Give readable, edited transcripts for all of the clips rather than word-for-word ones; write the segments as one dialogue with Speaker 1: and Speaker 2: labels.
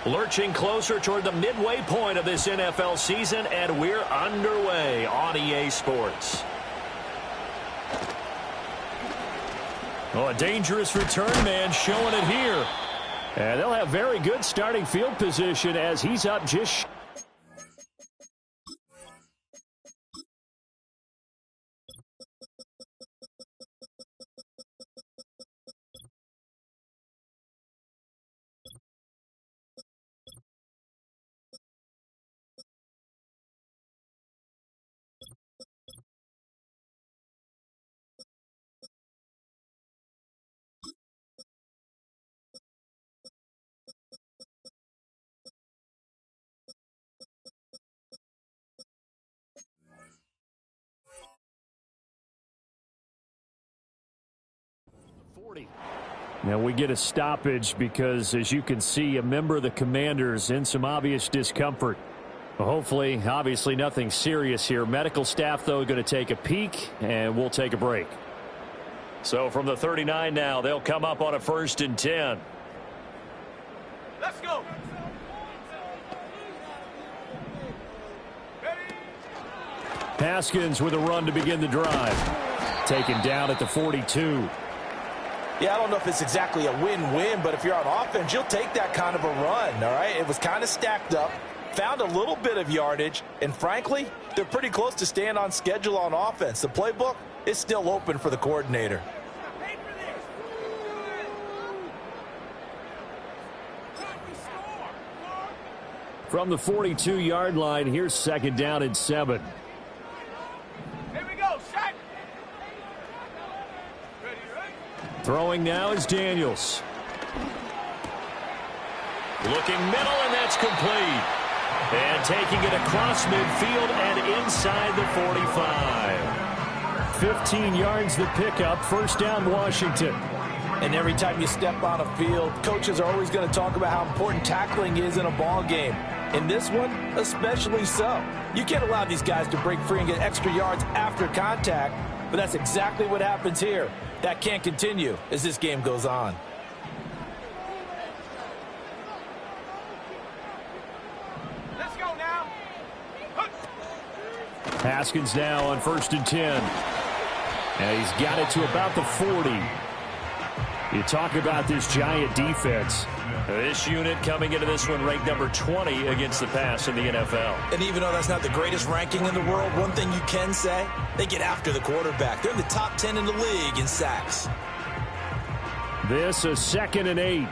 Speaker 1: Lurching closer toward the midway point of this NFL season, and we're underway on EA Sports. Oh, a dangerous return man showing it here. And they'll have very good starting field position as he's up just... Now we get a stoppage because, as you can see, a member of the Commanders in some obvious discomfort. Well, hopefully, obviously nothing serious here. Medical staff, though, going to take a peek, and we'll take a break. So from the 39 now, they'll come up on a 1st and 10.
Speaker 2: Let's go.
Speaker 1: Haskins with a run to begin the drive. Taken down at the 42.
Speaker 2: Yeah, I don't know if it's exactly a win-win, but if you're on offense, you'll take that kind of a run, all right? It was kind of stacked up, found a little bit of yardage, and frankly, they're pretty close to staying on schedule on offense. The playbook is still open for the coordinator.
Speaker 1: From the 42-yard line, here's 2nd down and 7. Throwing now is Daniels. Looking middle, and that's complete. And taking it across midfield and inside the 45. 15 yards the pickup. 1st down, Washington.
Speaker 2: And every time you step on a field, coaches are always going to talk about how important tackling is in a ball game. In this one, especially so. You can't allow these guys to break free and get extra yards after contact, but that's exactly what happens here. That can't continue as this game goes on.
Speaker 3: Let's go now.
Speaker 1: Haskins now on 1st and 10. And he's got it to about the 40. You talk about this giant defense. This unit coming into this one ranked number 20 against the pass in the NFL.
Speaker 2: And even though that's not the greatest ranking in the world, one thing you can say, they get after the quarterback. They're in the top 10 in the league in sacks.
Speaker 1: This is 2nd and 8.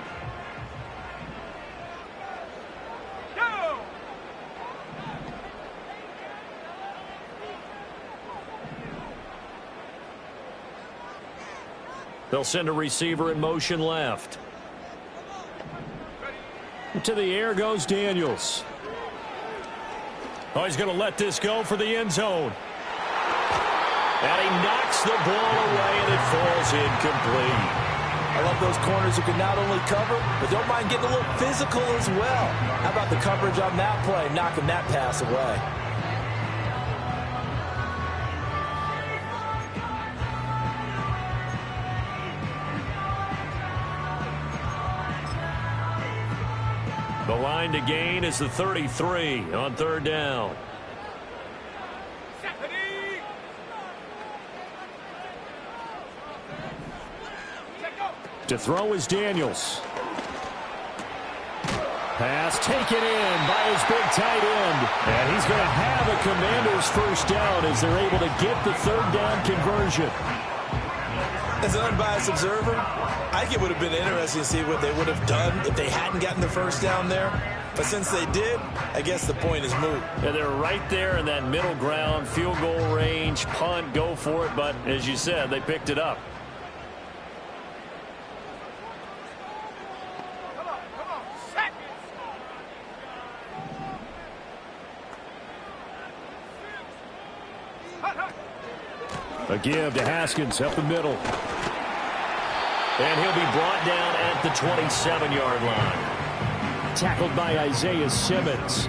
Speaker 1: They'll send a receiver in motion left. To the air goes Daniels. Oh, he's going to let this go for the end zone. And he knocks the ball away, and it falls incomplete.
Speaker 2: I love those corners who can not only cover, but don't mind getting a little physical as well. How about the coverage on that play, knocking that pass away?
Speaker 1: The line to gain is the 33 on 3rd down. To throw is Daniels. Pass taken in by his big tight end. And he's going to have a Commanders 1st down as they're able to get the 3rd down conversion.
Speaker 2: As an unbiased observer, I think it would have been interesting to see what they would have done if they hadn't gotten the 1st down there. But since they did, I guess the point is moot.
Speaker 1: Yeah, they're right there in that middle ground, field goal range, punt, go for it. But as you said, they picked it up. A give to Haskins up the middle. And he'll be brought down at the 27-yard line. Tackled by Isaiah Simmons.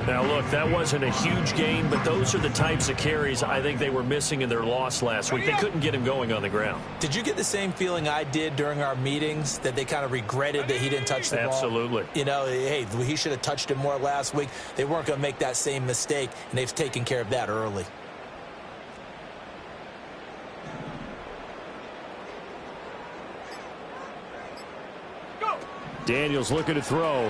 Speaker 1: Now, look, that wasn't a huge gain, but those are the types of carries I think they were missing in their loss last week. They couldn't get him going on the ground.
Speaker 2: Did you get the same feeling I did during our meetings, that they kind of regretted that he didn't touch the ball?
Speaker 1: Absolutely.
Speaker 2: You know, hey, he should have touched it more last week. They weren't going to make that same mistake, and they've taken care of that early.
Speaker 1: Daniels looking to throw.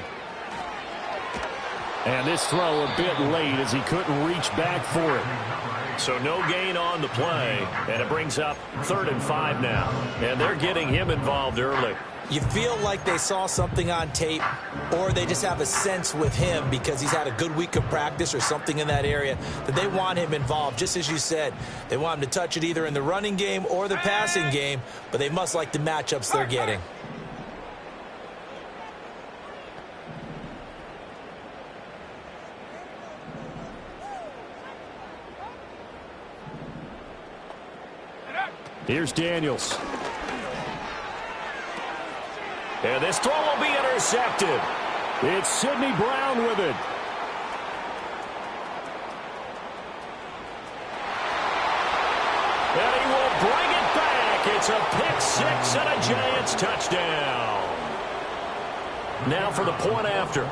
Speaker 1: And this throw a bit late as he couldn't reach back for it. So no gain on the play, and it brings up 3rd and 5 now. And they're getting him involved early.
Speaker 2: You feel like they saw something on tape, or they just have a sense with him because he's had a good week of practice or something in that area that they want him involved. Just as you said, they want him to touch it either in the running game or the passing game, but they must like the matchups they're getting.
Speaker 1: Here's Daniels. And this throw will be intercepted. It's Sidney Brown with it. And he will bring it back. It's a pick six and a Giants touchdown. Now for the point after.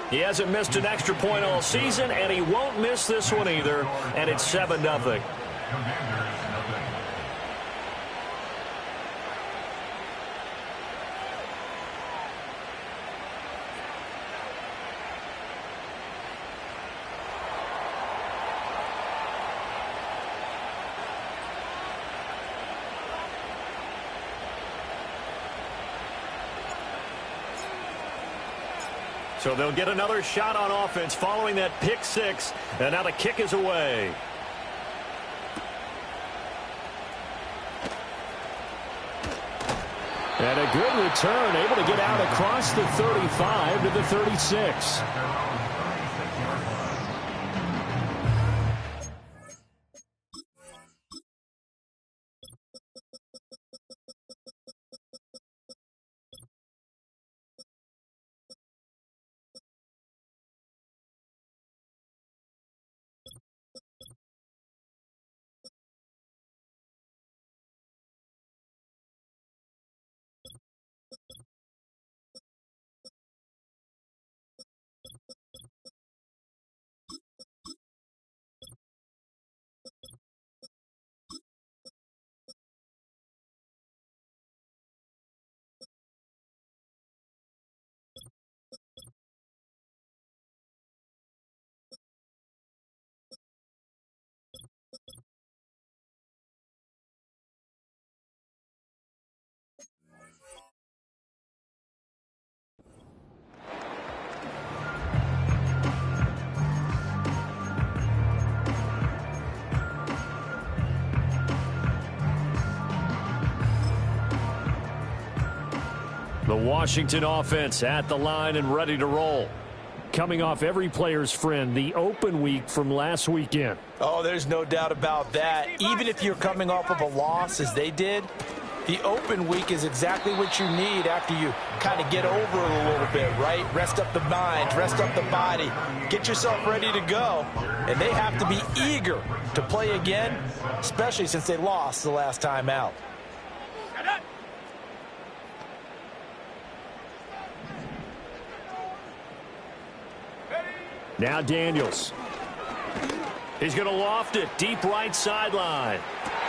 Speaker 1: He hasn't missed an extra point all season, and he won't miss this one either, and it's 7-0. So they'll get another shot on offense following that pick six, and now the kick is away. And a good return, able to get out across the 35 to the 36. The Washington offense at the line and ready to roll. Coming off every player's friend, the open week from last weekend.
Speaker 2: Oh, there's no doubt about that. Even if you're coming off of a loss, as they did, the open week is exactly what you need after you kind of get over it a little bit, right? Rest up the mind, rest up the body, get yourself ready to go. And they have to be eager to play again, especially since they lost the last time out.
Speaker 1: Now Daniels. He's going to loft it deep right sideline.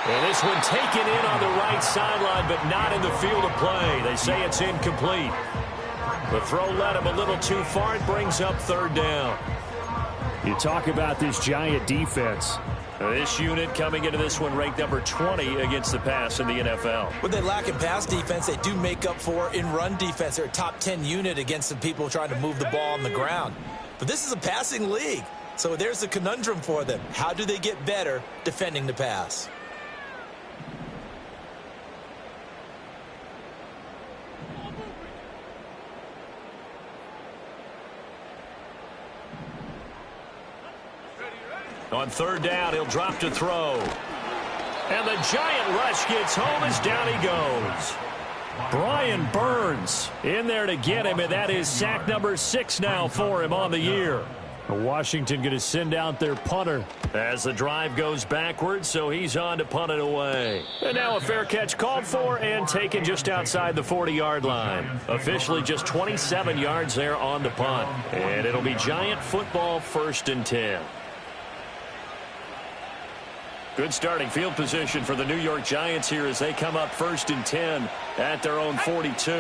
Speaker 1: And this one taken in on the right sideline, but not in the field of play. They say it's incomplete. The throw led him a little too far. It brings up 3rd down. You talk about this Giant defense. This unit coming into this one ranked number 20 against the pass in the NFL.
Speaker 2: What they lack in pass defense, they do make up for in run defense. They're a top 10 unit against the people trying to move the ball on the ground. But this is a passing league, so there's a conundrum for them. How do they get better defending the pass?
Speaker 1: On 3rd down, he'll drop to throw. And the Giant rush gets home as down he goes. Brian Burns in there to get him, and that is sack number 6 now for him on the year. Washington going to send out their punter as the drive goes backwards, so he's on to punt it away. And now a fair catch called for and taken just outside the 40-yard line. Officially just 27 yards there on the punt. And it'll be Giant football, 1st and 10. Good starting field position for the New York Giants here as they come up 1st and 10 at their own 42.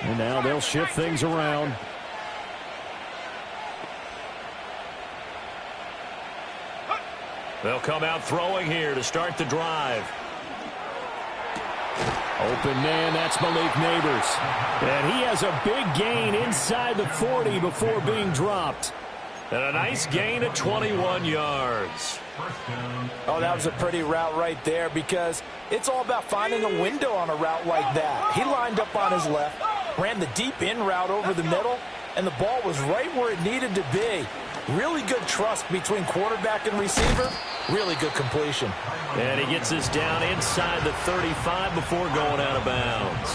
Speaker 1: And now they'll shift things around. They'll come out throwing here to start the drive. Open man, that's Malik Neighbors. And he has a big gain inside the 40 before being dropped. And a nice gain of 21 yards.
Speaker 2: Oh, that was a pretty route right there because it's all about finding a window on a route like that. He lined up on his left, ran the deep in route over the middle, and the ball was right where it needed to be. Really good trust between quarterback and receiver. Really good completion.
Speaker 1: And he gets this down inside the 35 before going out of bounds.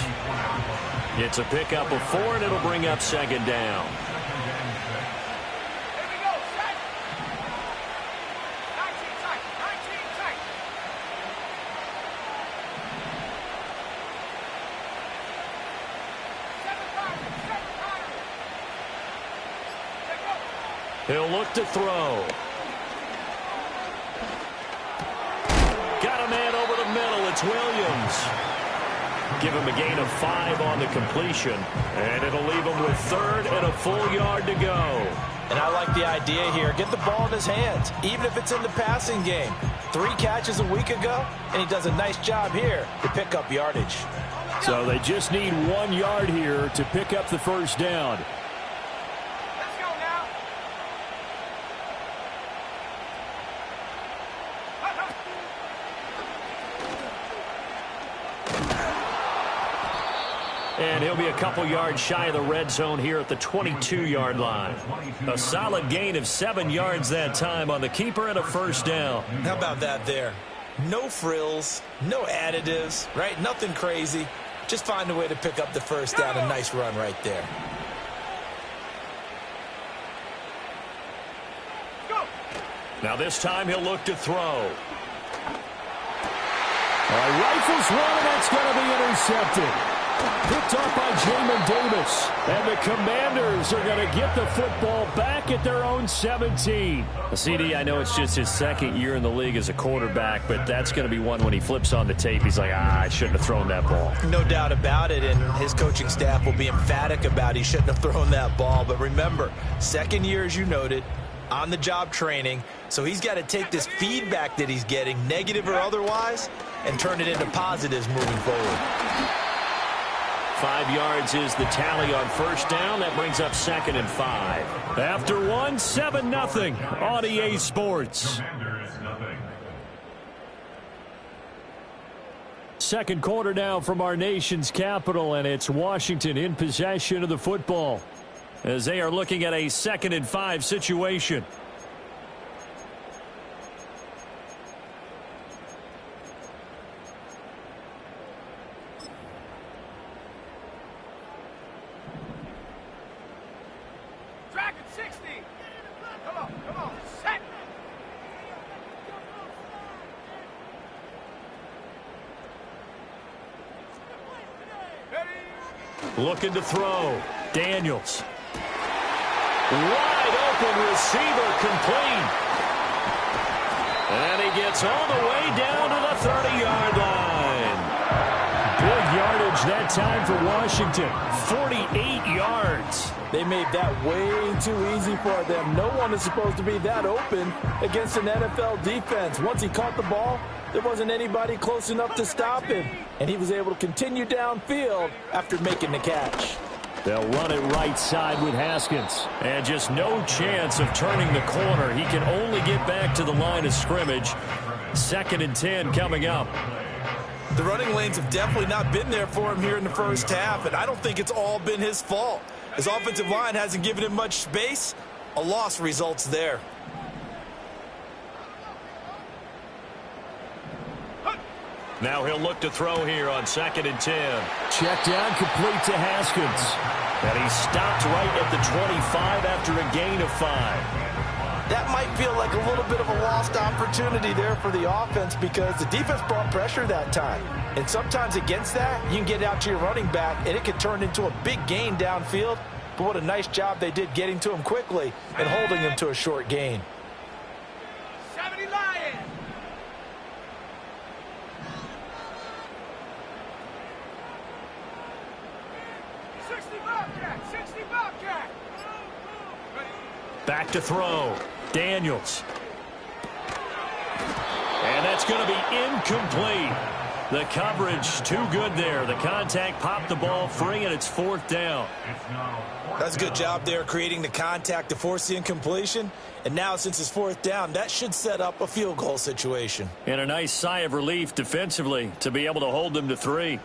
Speaker 1: It's a pickup of 4, and it'll bring up 2nd down. He'll look to throw. Got a man over the middle. It's Williams. Give him a gain of 5 on the completion. And it'll leave him with 3rd and a full yard to go.
Speaker 2: And I like the idea here. Get the ball in his hands, even if it's in the passing game. 3 catches a week ago, and he does a nice job here to pick up yardage.
Speaker 1: So they just need 1 yard here to pick up the 1st down. And he'll be a couple yards shy of the red zone here at the 22-yard line. A solid gain of 7 yards that time on the keeper and a 1st down.
Speaker 2: How about that there? No frills, no additives, right? Nothing crazy. Just find a way to pick up the 1st down. A nice run right there.
Speaker 1: Now this time he'll look to throw. Rifles one, and that's going to be intercepted. Picked off by Jamin Davis. And the Commanders are going to get the football back at their own 17. CD, I know it's just his 2nd year in the league as a quarterback, but that's going to be one when he flips on the tape. He's like, I shouldn't have thrown that ball.
Speaker 2: No doubt about it, and his coaching staff will be emphatic about he shouldn't have thrown that ball. But remember, 2nd year, as you noted, on-the-job training, so he's got to take this feedback that he's getting, negative or otherwise, and turn it into positives moving forward.
Speaker 1: 5 yards is the tally on 1st down. That brings up 2nd and 5. After 1, 7-0 on EA Sports. Second quarter now from our nation's capital, and it's Washington in possession of the football as they are looking at a 2nd and 5 situation. Looking to throw. Daniels. Wide open receiver, complete. And he gets all the way down to the 30-yard line. Big yardage that time for Washington. 48 yards.
Speaker 2: They made that way too easy for them. No one is supposed to be that open against an NFL defense. Once he caught the ball, there wasn't anybody close enough to stop him. And he was able to continue downfield after making the catch.
Speaker 1: They'll run it right side with Haskins. And just no chance of turning the corner. He can only get back to the line of scrimmage. 2nd and 10 coming up.
Speaker 2: The running lanes have definitely not been there for him here in the first half, and I don't think it's all been his fault. His offensive line hasn't given him much space. A loss results there.
Speaker 1: Now he'll look to throw here on 2nd and 10.
Speaker 4: Check down, complete to Haskins.
Speaker 1: And he stopped right at the 25 after a gain of 5.
Speaker 2: That might feel like a little bit of a lost opportunity there for the offense because the defense brought pressure that time. And sometimes against that, you can get out to your running back, and it can turn into a big gain downfield. But what a nice job they did getting to him quickly and holding him to a short gain.
Speaker 3: 70 Lions.
Speaker 1: Back to throw. Daniels. And that's going to be incomplete. The coverage too good there. The contact popped the ball free, and it's 4th down.
Speaker 2: That's a good job there creating the contact to force the incompletion. And now since it's 4th down, that should set up a field goal situation.
Speaker 1: And a nice sigh of relief defensively to be able to hold them to 3.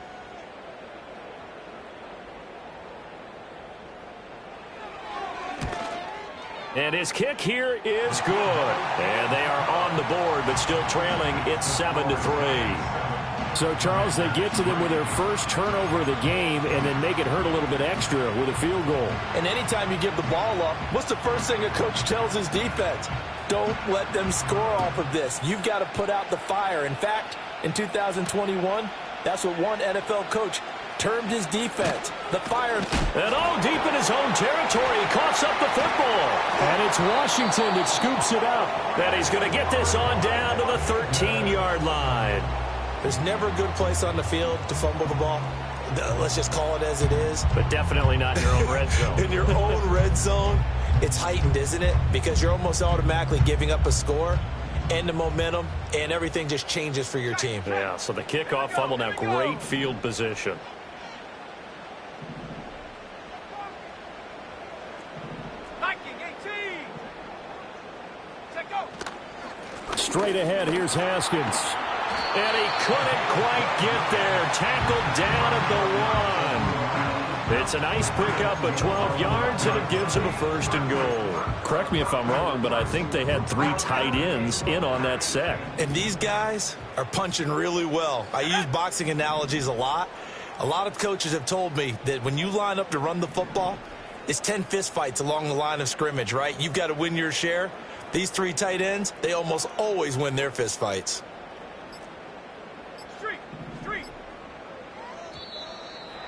Speaker 1: And his kick here is good. And they are on the board, but still trailing. It's 7-3.
Speaker 4: So, Charles, they get to them with their first turnover of the game and then make it hurt a little bit extra with a field goal.
Speaker 2: And anytime you give the ball up, what's the first thing a coach tells his defense? Don't let them score off of this. You've got to put out the fire. In fact, in 2021, that's what one NFL coach termed his defense, the fire.
Speaker 1: And all deep in his own territory, he coughs up the football.
Speaker 4: And it's Washington that scoops it up.
Speaker 1: And he's going to get this on down to the 13-yard line.
Speaker 2: There's never a good place on the field to fumble the ball. Let's just call it as it is.
Speaker 1: But definitely not in your own red zone.
Speaker 2: In your own red zone, it's heightened, isn't it? Because you're almost automatically giving up a score and the momentum, and everything just changes for your team.
Speaker 1: Yeah, so the kickoff fumble, now great field position.
Speaker 4: Straight ahead, here's Haskins.
Speaker 1: And he couldn't quite get there. Tackled down at the 1. It's a nice pickup of 12 yards, and it gives him a 1st and goal.
Speaker 4: Correct me if I'm wrong, but I think they had 3 tight ends in on that set.
Speaker 2: And these guys are punching really well. I use boxing analogies a lot. A lot of coaches have told me that when you line up to run the football, it's 10 fistfights along the line of scrimmage, right? You've got to win your share. These 3 tight ends, they almost always win their fistfights.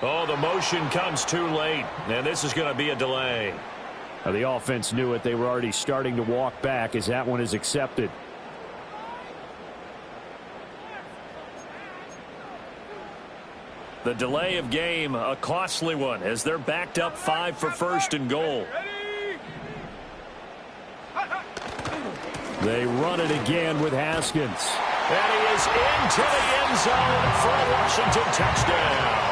Speaker 1: Oh, the motion comes too late, and this is going to be a delay.
Speaker 4: Now, the offense knew it. They were already starting to walk back as that one is accepted.
Speaker 1: The delay of game, a costly one, as they're backed up 5 for 1st and goal.
Speaker 4: They run it again with Haskins.
Speaker 1: And he is into the end zone for a Washington touchdown.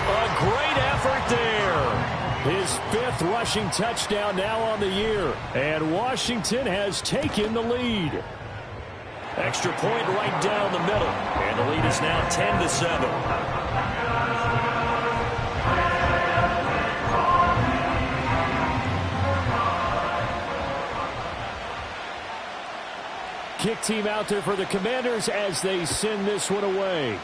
Speaker 1: A great effort there.
Speaker 4: His 5th rushing touchdown now on the year. And Washington has taken the lead.
Speaker 1: Extra point right down the middle. And the lead is now 10-7.
Speaker 4: Kick team out there for the Commanders as they send this one away.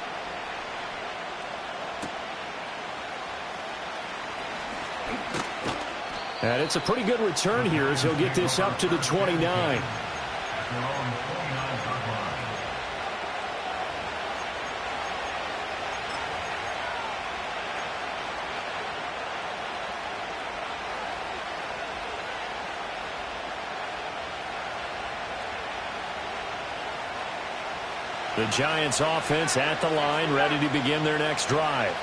Speaker 4: And it's a pretty good return here as he'll get this up to the 29.
Speaker 1: The Giants offense at the line, ready to begin their next drive.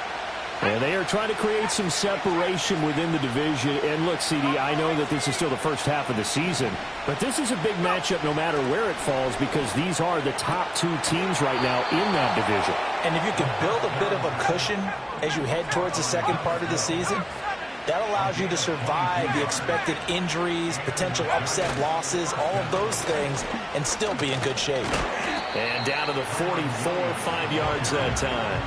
Speaker 4: And they are trying to create some separation within the division. And look, CD, I know that this is still the first half of the season, but this is a big matchup no matter where it falls because these are the top 2 teams right now in that division.
Speaker 2: And if you can build a bit of a cushion as you head towards the second part of the season, that allows you to survive the expected injuries, potential upset losses, all of those things, and still be in good shape.
Speaker 1: And down to the 44, 5 yards that time.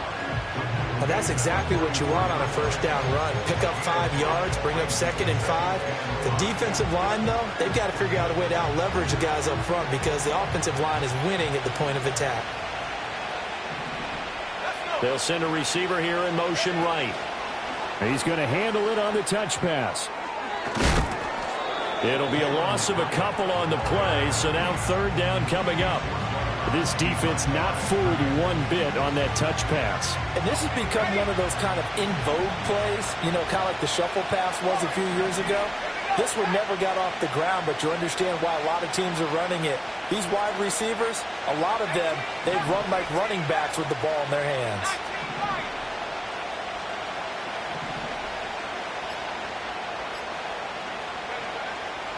Speaker 2: Well, that's exactly what you want on a first down run. Pick up 5 yards, bring up 2nd and 5. The defensive line, though, they've got to figure out a way to out-leverage the guys up front because the offensive line is winning at the point of attack.
Speaker 1: They'll send a receiver here in motion right.
Speaker 4: He's going to handle it on the touch pass.
Speaker 1: It'll be a loss of a couple on the play, so now third down coming up.
Speaker 4: This defense not fooled one bit on that touch pass.
Speaker 2: And this has become one of those kind of in vogue plays, you know, kind of like the shuffle pass was a few years ago. This one never got off the ground, but you understand why a lot of teams are running it. These wide receivers, a lot of them, they've run like running backs with the ball in their hands.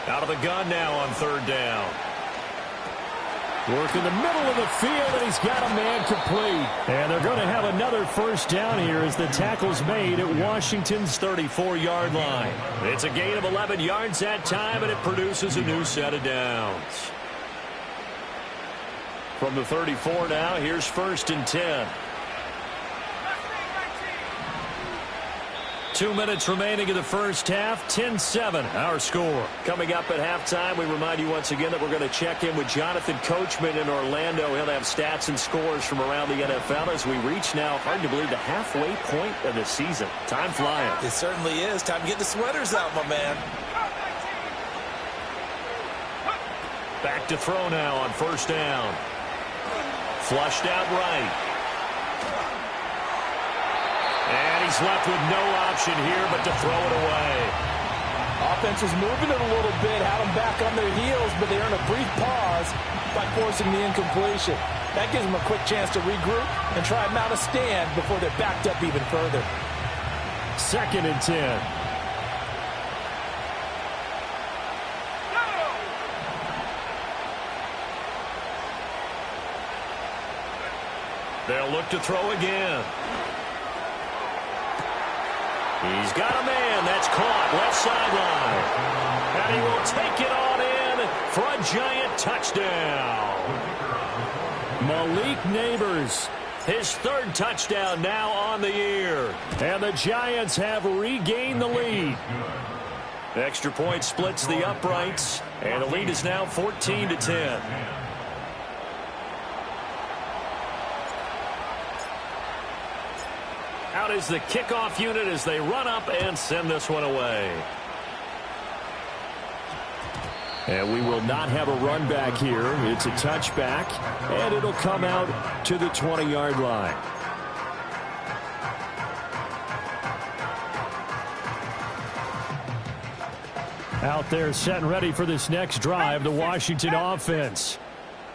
Speaker 1: Out of the gun now on third down.
Speaker 4: Work in the middle of the field, and he's got a man complete. And they're going to have another first down here as the tackle's made at Washington's
Speaker 1: 34-yard line. It's a gain of 11 yards that time, and it produces a new set of downs. From the 34 now, here's first and 10. 2 minutes remaining in the first half, 10-7, our score. Coming up at halftime, we remind you once again that we're going to check in with Jonathan Coachman in Orlando. He'll have stats and scores from around the NFL as we reach now, hard to believe, the halfway point of the season. Time flying.
Speaker 2: It certainly is. Time to get the sweaters out, my man.
Speaker 1: Back to throw now on first down. Flushed out right. And he's left with no option here but to throw it away.
Speaker 2: Offense was moving it a little bit, had them back on their heels, but they earned a brief pause by forcing the incompletion. That gives them a quick chance to regroup and try and mount a stand before they're backed up even further.
Speaker 4: second and 10.
Speaker 1: They'll look to throw again. He's got a man. That's caught. Left sideline. And he will take it on in for a giant touchdown.
Speaker 4: Malik Neighbors.
Speaker 1: His third touchdown now on the year.
Speaker 4: And the Giants have regained the lead.
Speaker 1: Extra point splits the uprights. And the lead is now 14-10. Out is the kickoff unit as they run up and send this one away.
Speaker 4: And we will not have a run back here. It's a touchback, and it'll come out to the 20-yard line. Out there set and ready for this next drive, the Washington offense.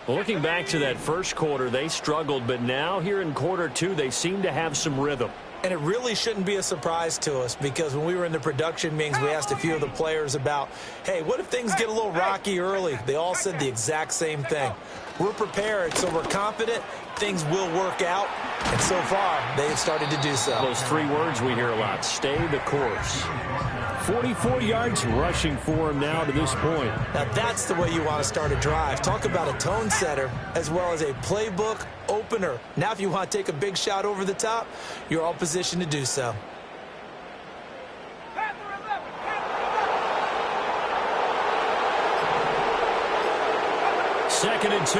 Speaker 1: Looking back to that first quarter, they struggled, but now here in quarter two, they seem to have some rhythm.
Speaker 2: And it really shouldn't be a surprise to us because when we were in the production meetings, we asked a few of the players about, hey, what if things get a little rocky early? They all said the exact same thing. We're prepared, so we're confident things will work out. And so far, they have started to do so.
Speaker 1: Those three words we hear a lot, stay the course.
Speaker 4: 44 yards rushing for him now to this point.
Speaker 2: Now that's the way you want to start a drive. Talk about a tone setter as well as a playbook opener. Now if you want to take a big shot over the top, you're all positioned to do so.
Speaker 1: Second and 2.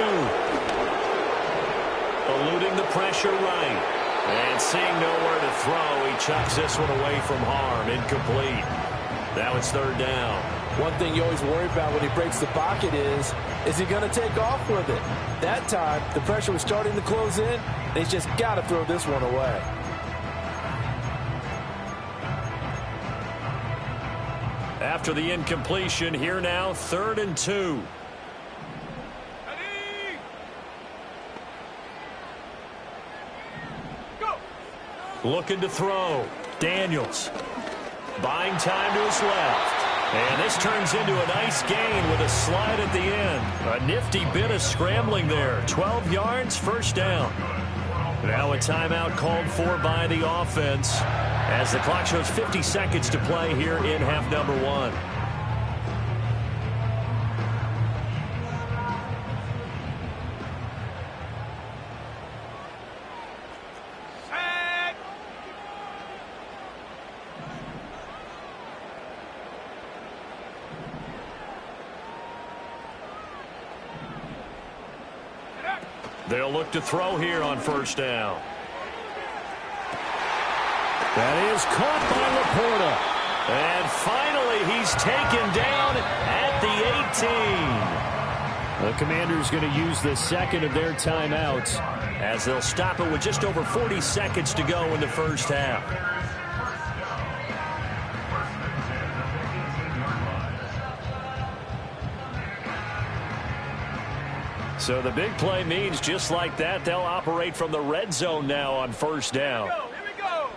Speaker 1: Eluding the pressure right. And seeing nowhere to throw, he chucks this one away from harm. Incomplete. Now it's third down.
Speaker 2: One thing you always worry about when he breaks the pocket is he going to take off with it? That time, the pressure was starting to close in. He's just got to throw this one away.
Speaker 1: After the incompletion, here now, 3rd and 2. Looking to throw. Daniels. Buying time to his left. And this turns into a nice gain with a slide at the end. A nifty bit of scrambling there. 12 yards, first down. Now a timeout called for by the offense as the clock shows 50 seconds to play here in half number 1. They'll look to throw here on first down. That is caught by Laporta. And finally, he's taken down at the 18. The Commanders going to use the second of their timeouts as they'll stop it with just over 40 seconds to go in the first half. So the big play means just like that, they'll operate from the red zone now on first down.
Speaker 3: Here we go.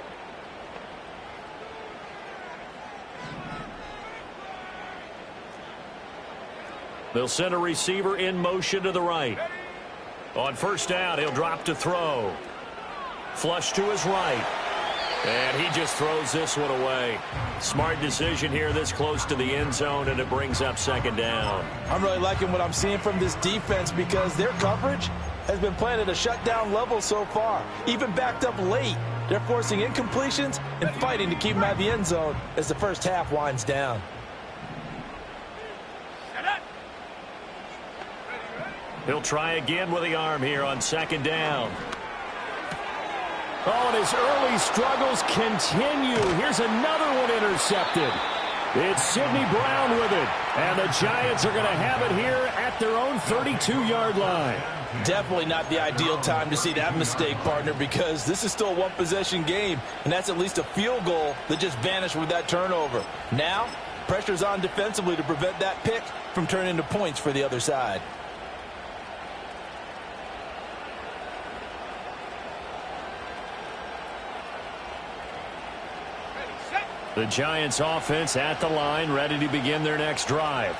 Speaker 1: They'll send a receiver in motion to the right. On first down, he'll drop to throw. Flush to his right. And he just throws this one away. Smart decision here this close to the end zone, and it brings up second down.
Speaker 2: I'm really liking what I'm seeing from this defense because their coverage has been playing at a shutdown level so far. Even backed up late, they're forcing incompletions and fighting to keep them out of the end zone as the first half winds down.
Speaker 1: He'll try again with the arm here on second down.
Speaker 4: Oh, and his early struggles continue. Here's another one intercepted. It's Sidney Brown with it. And the Giants are going to have it here at their own 32-yard line.
Speaker 2: Definitely not the ideal time to see that mistake, partner, because this is still a one-possession game, and that's at least a field goal that just vanished with that turnover. Now, pressure's on defensively to prevent that pick from turning into points for the other side.
Speaker 1: The Giants offense at the line, ready to begin their next drive.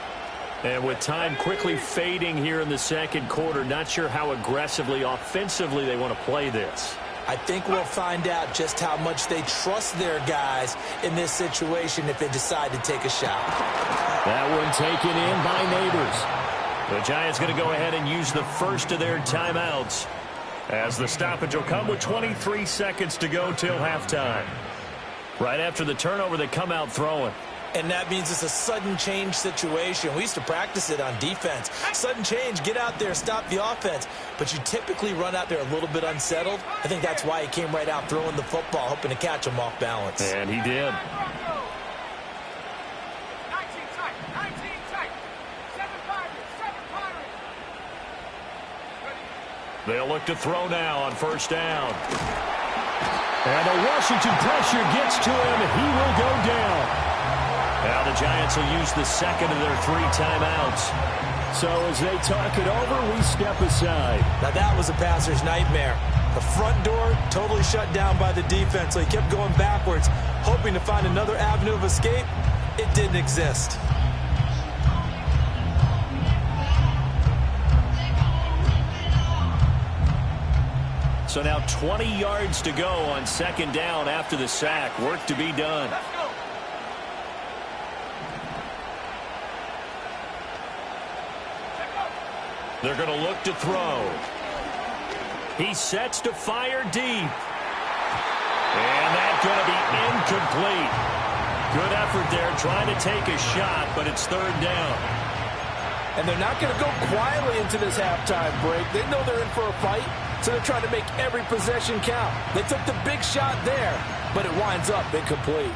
Speaker 1: And with time quickly fading here in the second quarter, not sure how aggressively, offensively they want to play this.
Speaker 2: I think we'll find out just how much they trust their guys in this situation if they decide to take a shot.
Speaker 1: That one taken in by Neighbors. The Giants going to go ahead and use the first of their timeouts as the stoppage will come with 23 seconds to go till halftime. Right after the turnover, they come out throwing.
Speaker 2: And that means it's a sudden change situation. We used to practice it on defense. Sudden change, get out there, stop the offense. But you typically run out there a little bit unsettled. I think that's why he came right out throwing the football, hoping to catch him off balance.
Speaker 1: And he did.
Speaker 3: 19 tight, 19 tight. 7 Pirates, 7 Pirates.
Speaker 1: They'll look to throw now on first down.
Speaker 4: And the Washington pressure gets to him. He will go down.
Speaker 1: Now the Giants will use the second of their 3 timeouts.
Speaker 4: So as they talk it over, we step aside.
Speaker 2: Now that was a passer's nightmare. The front door totally shut down by the defense, so he kept going backwards, hoping to find another avenue of escape. It didn't exist.
Speaker 1: So now 20 yards to go on second down after the sack. Work to be done. They're going to look to throw. He sets to fire deep. And that's going to be incomplete. Good effort there trying to take a shot, but it's third down.
Speaker 2: And they're not going to go quietly into this halftime break. They know they're in for a fight, so they're trying to make every possession count. They took the big shot there, but it winds up incomplete.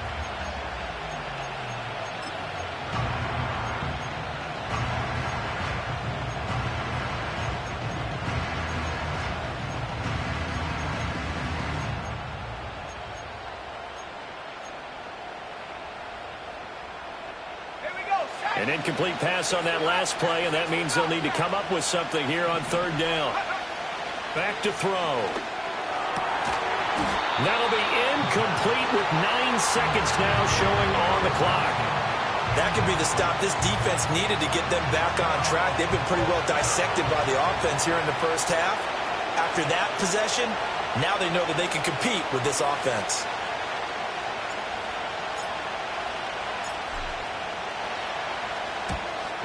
Speaker 1: An incomplete pass on that last play, and that means they'll need to come up with something here on third down. Back to throw. That'll be incomplete with 9 seconds now showing on the clock.
Speaker 2: That could be the stop this defense needed to get them back on track. They've been pretty well dissected by the offense here in the first half. After that possession, now they know that they can compete with this offense.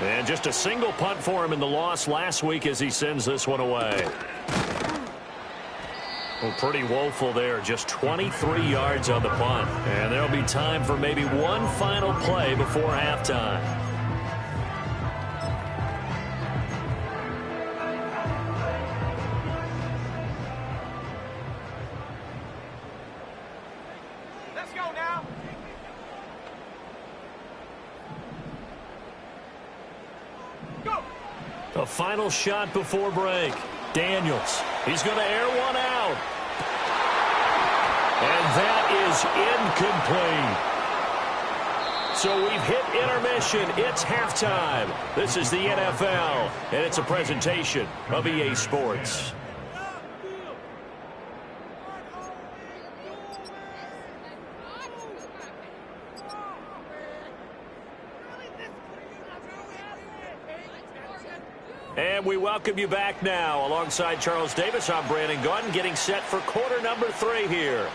Speaker 1: And just a single punt for him in the loss last week as he sends this one away. Well, pretty woeful there. Just 23 yards on the punt. And there'll be time for maybe one final play before halftime. A final shot before break. Daniels. He's going to air one out. And that is incomplete. So we've hit intermission. It's halftime. This is the NFL, and it's a presentation of EA Sports. And we welcome you back now. Alongside Charles Davis, I'm Brandon Gaudin, getting set for quarter number 3 here.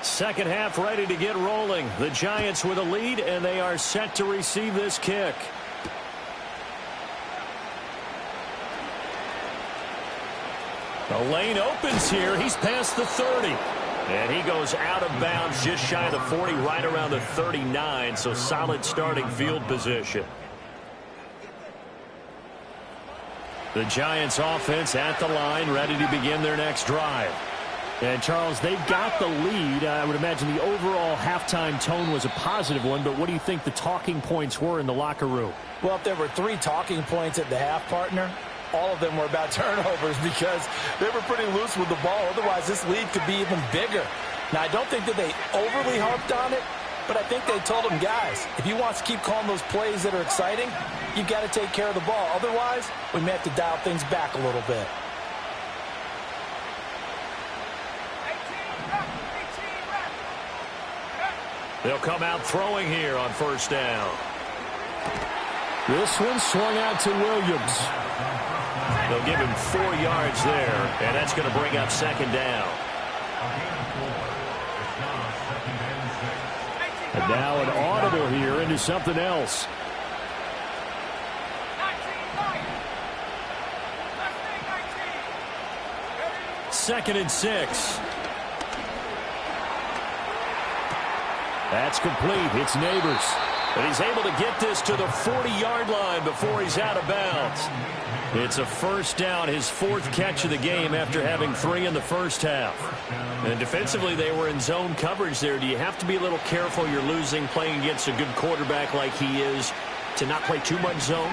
Speaker 1: Second half ready to get rolling. The Giants with a lead, and they are set to receive this kick. The lane opens here. He's past the 30. And he goes out of bounds just shy of the 40, right around the 39, so solid starting field position. The Giants offense at the line, ready to begin their next drive. And, Charles, they've got the lead. I would imagine the overall halftime tone was a positive one, but what do you think the talking points were in the locker room?
Speaker 2: Well, if there were 3 talking points at the half, partner, all of them were about turnovers because they were pretty loose with the ball. Otherwise, this lead could be even bigger. Now, I don't think that they overly harped on it, but I think they told them, guys, if you want to keep calling those plays that are exciting, you've got to take care of the ball. Otherwise, we may have to dial things back a little bit.
Speaker 1: They'll come out throwing here on first down.
Speaker 4: This one swung out to Williams.
Speaker 1: They'll give him 4 yards there, and that's going to bring up second down.
Speaker 4: And now an audible here into something else.
Speaker 1: Second and 6.
Speaker 4: That's complete. It's Neighbors.
Speaker 1: But he's able to get this to the 40-yard line before he's out of bounds. It's a first down, his 4th catch of the game after having 3 in the first half. And defensively, they were in zone coverage there. Do you have to be a little careful? You're losing, playing against a good quarterback like he is, to not play too much zone?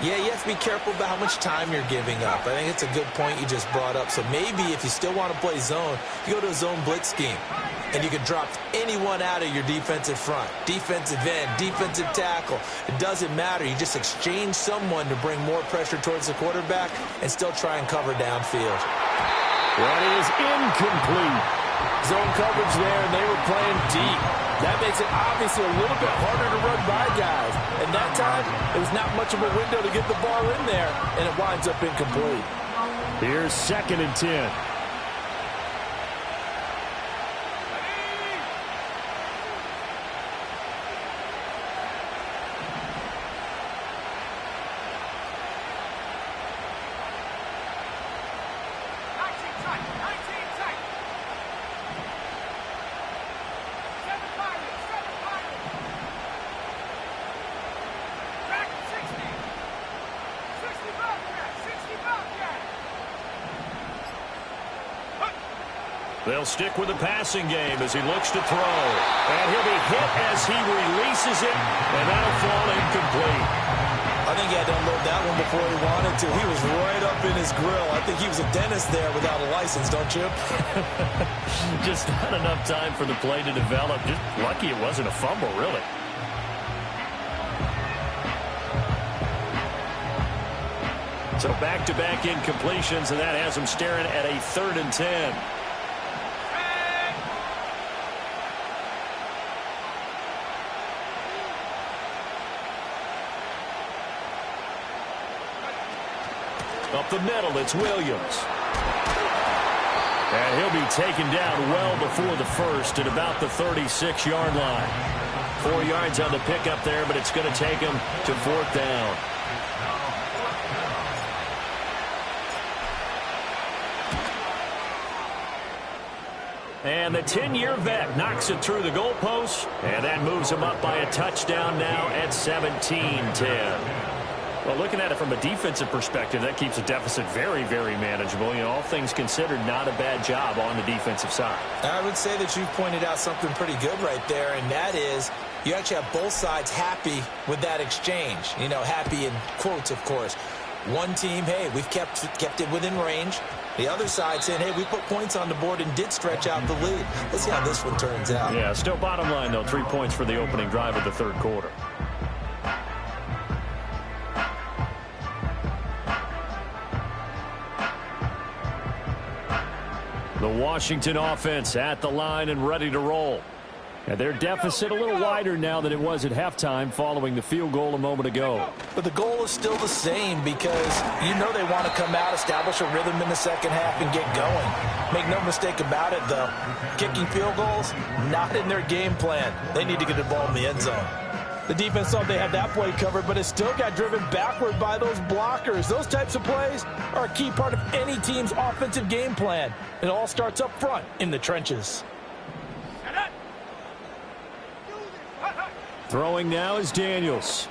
Speaker 2: Yeah, you have to be careful about how much time you're giving up. I think it's a good point you just brought up. So maybe if you still want to play zone, you go to a zone blitz scheme. And you can drop anyone out of your defensive front. Defensive end, defensive tackle. It doesn't matter. You just exchange someone to bring more pressure towards the quarterback and still try and cover downfield.
Speaker 4: That is incomplete.
Speaker 2: Zone coverage there, and they were playing deep. That makes it obviously a little bit harder to run by guys. And that time, it was not much of a window to get the ball in there, and it winds up incomplete.
Speaker 4: Here's second and 10.
Speaker 1: They'll stick with the passing game as he looks to throw. And he'll be hit as he releases it, and that'll fall incomplete.
Speaker 2: I think he had to unload that one before he wanted to. He was right up in his grill. I think he was a dentist there without a license, don't you?
Speaker 1: Just not enough time for the play to develop. Just lucky it wasn't a fumble, really. So back-to-back incompletions, and that has him staring at a 3rd and 10. Up the middle, it's Williams. And he'll be taken down well before the first at about the 36-yard line. 4 yards on the pickup there, but it's going to take him to 4th down. And the 10-year vet knocks it through the goalpost, and that moves him up by a touchdown now at 17-10. Well, looking at it from a defensive perspective, that keeps the deficit very, very manageable. You know, all things considered, not a bad job on the defensive side.
Speaker 2: I would say that you've pointed out something pretty good right there, and that is you actually have both sides happy with that exchange. You know, happy in quotes, of course. One team, hey, we've kept it within range. The other side saying, hey, we put points on the board and did stretch out the lead. Let's see how this one turns out.
Speaker 1: Yeah, still bottom line, though, 3 points for the opening drive of the third quarter. The Washington offense at the line and ready to roll. And their deficit a little wider now than it was at halftime following the field goal a moment ago.
Speaker 2: But the goal is still the same because you know they want to come out, establish a rhythm in the second half, and get going. Make no mistake about it, though. Kicking field goals, not in their game plan. They need to get the ball in the end zone. The defense thought they had that play covered, but it still got driven backward by those blockers. Those types of plays are a key part of any team's offensive game plan. It all starts up front in the trenches.
Speaker 1: Throwing now is Daniels.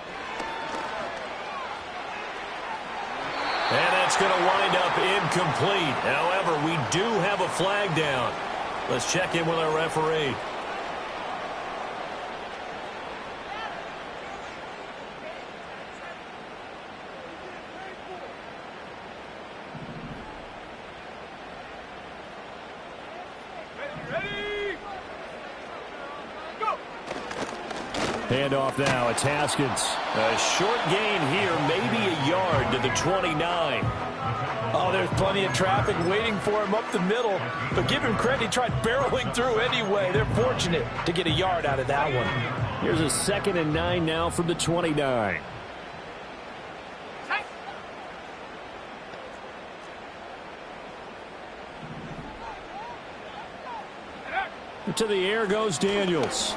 Speaker 1: And that's going to wind up incomplete. However, we do have a flag down. Let's check in with our referee. Handoff now, it's Haskins. A short gain here, maybe a yard to the 29.
Speaker 2: Oh, there's plenty of traffic waiting for him up the middle. But give him credit, he tried barreling through anyway. They're fortunate to get a yard out of that one.
Speaker 1: Here's a 2nd and 9 now from the 29. To the air goes Daniels.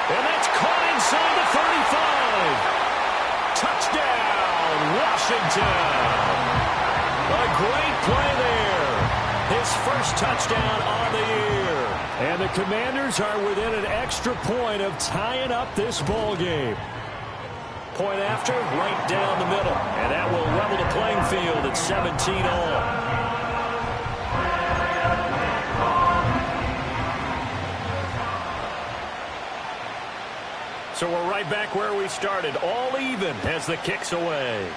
Speaker 1: And that's caught inside the 35. Touchdown, Washington. A great play there. His first touchdown on the year. And the Commanders are within an extra point of tying up this ball game. Point after, right down the middle. And that will level the playing field at 17 all. So we're right back where we started, all even as the kick's away.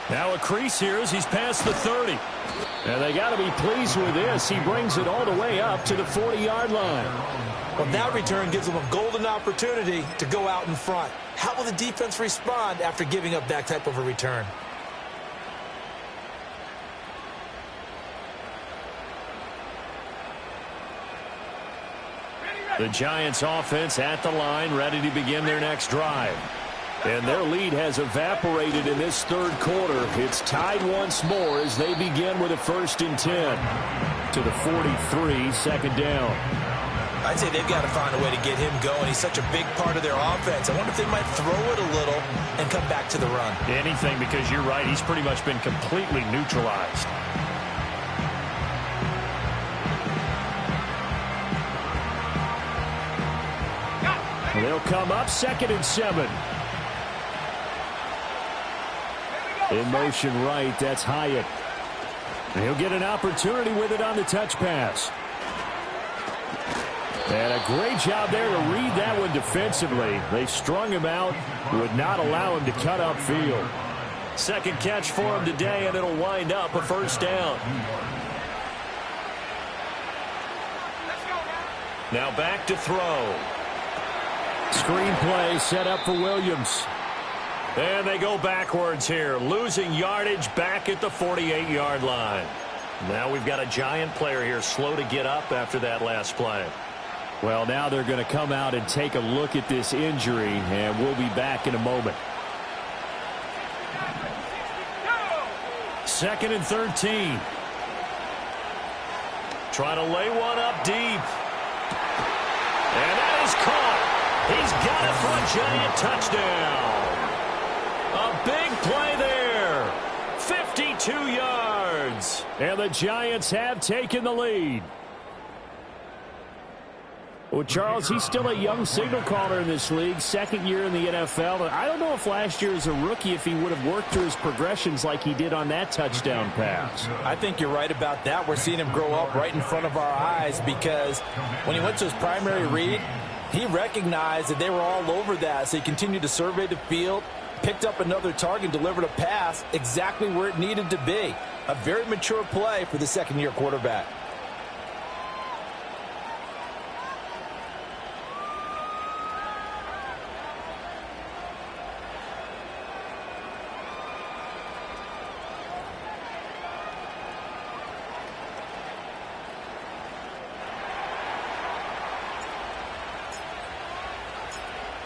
Speaker 1: Now a crease here as he's past the 30. And they got to be pleased with this. He brings it all the way up to the 40-yard line.
Speaker 2: Well, that return gives them a golden opportunity to go out in front. How will the defense respond after giving up that type of a return?
Speaker 1: The Giants offense at the line, ready to begin their next drive. And their lead has evaporated in this third quarter. It's tied once more as they begin with a 1st and 10 to the 43, second down.
Speaker 2: I'd say they've got to find a way to get him going. He's such a big part of their offense. I wonder if they might throw it a little and come back to the run.
Speaker 1: Anything, because you're right. He's pretty much been completely neutralized. They'll come up 2nd and 7. In motion right, that's Hyatt. And he'll get an opportunity with it on the touch pass. And a great job there to read that one defensively. They strung him out, would not allow him to cut upfield. Second catch for him today, and it'll wind up a 1st down. Now back to throw. Screenplay set up for Williams. And they go backwards here, losing yardage back at the 48-yard line. Now we've got a Giant player here slow to get up after that last play. Well, now they're going to come out and take a look at this injury, and we'll be back in a moment. 2nd and 13. Trying to lay one up deep. And that is caught. He's got it for a Giant touchdown. A big play there. 52 yards. And the Giants have taken the lead.
Speaker 4: Well, Charles, he's still a young signal caller in this league, second year in the NFL. I don't know if last year as a rookie, if he would have worked through his progressions like he did on that touchdown pass.
Speaker 2: I think you're right about that. We're seeing him grow up right in front of our eyes because when he went to his primary read, he recognized that they were all over that, so he continued to survey the field, picked up another target, delivered a pass exactly where it needed to be. A very mature play for the second-year quarterback.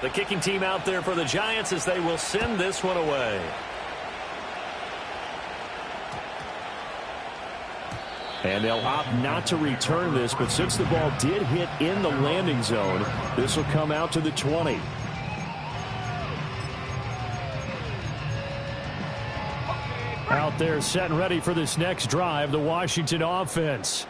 Speaker 1: The kicking team out there for the Giants as they will send this one away. And they'll opt not to return this, but since the ball did hit in the landing zone, this will come out to the 20. Out there set and ready for this next drive, the Washington offense.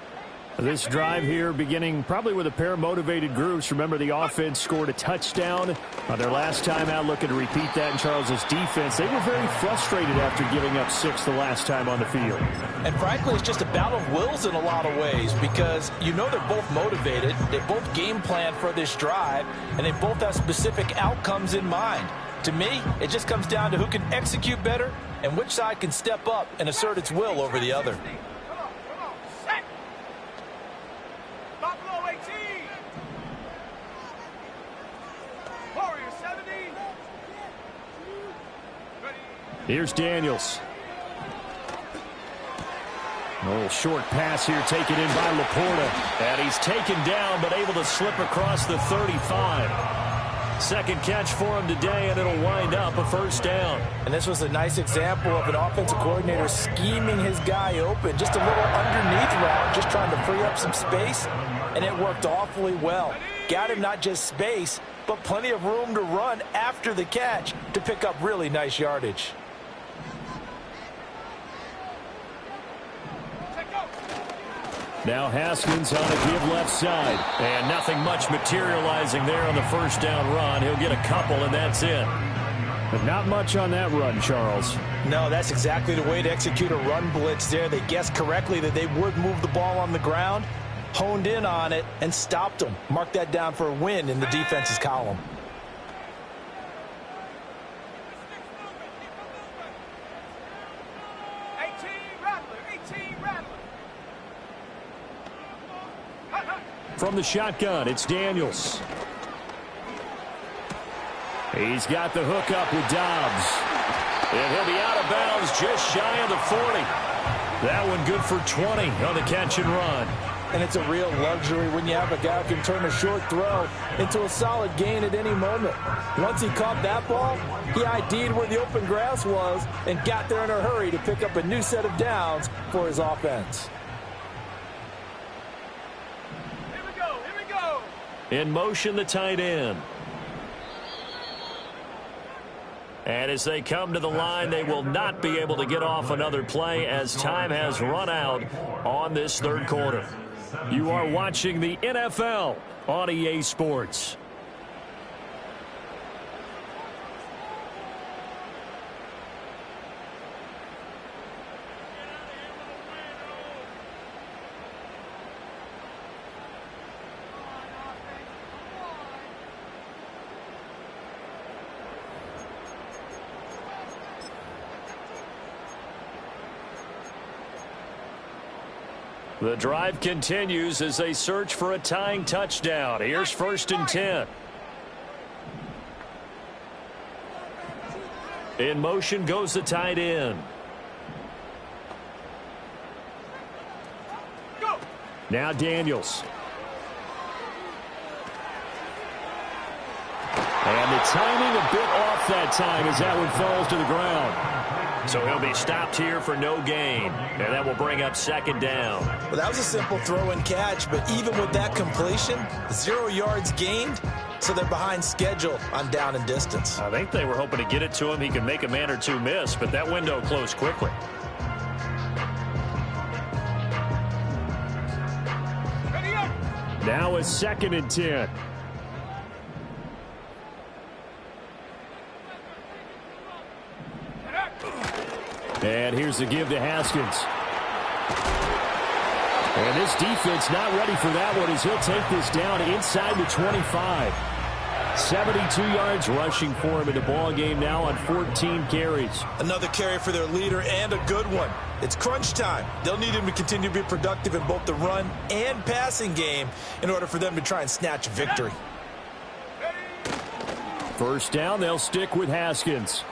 Speaker 1: This drive here beginning probably with a pair of motivated groups. Remember, the offense scored a touchdown on their last time out, looking to repeat that in Charles's defense. They were very frustrated after giving up 6 the last time on the field.
Speaker 2: And frankly, it's just a battle of wills in a lot of ways because you know they're both motivated. They both game plan for this drive, and they both have specific outcomes in mind. To me, it just comes down to who can execute better and which side can step up and assert its will over the other.
Speaker 1: Here's Daniels. A little short pass here taken in by Laporta. And he's taken down but able to slip across the 35. Second catch for him today, and it'll wind up a first down.
Speaker 2: And this was a nice example of an offensive coordinator scheming his guy open. Just a little underneath route, just trying to free up some space, and it worked awfully well. Got him not just space, but plenty of room to run after the catch to pick up really nice yardage.
Speaker 1: Now Haskins on a give left side. And nothing much materializing there on the first down run. He'll get a couple, and that's it.
Speaker 4: But not much on that run, Charles.
Speaker 2: No, that's exactly the way to execute a run blitz there. They guessed correctly that they would move the ball on the ground, honed in on it, and stopped them. Mark that down for a win in the defense's column.
Speaker 1: From the shotgun, it's Daniels. He's got the hook up with Dobbs. And he'll be out of bounds just shy of the 40. That one good for 20 on the catch and run.
Speaker 2: And it's a real luxury when you have a guy who can turn a short throw into a solid gain at any moment. Once he caught that ball, he ID'd where the open grass was and got there in a hurry to pick up a new set of downs for his offense.
Speaker 1: In motion, the tight end. And as they come to the line, they will not be able to get off another play as time has run out on this third quarter. You are watching the NFL on EA Sports. The drive continues as they search for a tying touchdown. Here's first and 10. In motion goes the tight end. Now Daniels. And the timing a bit off that time as that one falls to the ground. So he'll be stopped here for no gain. And that will bring up second down.
Speaker 2: Well, that was a simple throw and catch, but even with that completion, 0 yards gained, so they're behind schedule on down and distance.
Speaker 1: I think they were hoping to get it to him. He could make a man or two miss, but that window closed quickly.
Speaker 3: Ready up.
Speaker 1: Now a 2nd and 10. And here's the give to Haskins. And this defense not ready for that one as he'll take this down inside the 25. 72 yards rushing for him in the ball game now on 14 carries.
Speaker 2: Another carry for their leader and a good one. It's crunch time. They'll need him to continue to be productive in both the run and passing game in order for them to try and snatch a victory.
Speaker 1: First down, they'll stick with Haskins.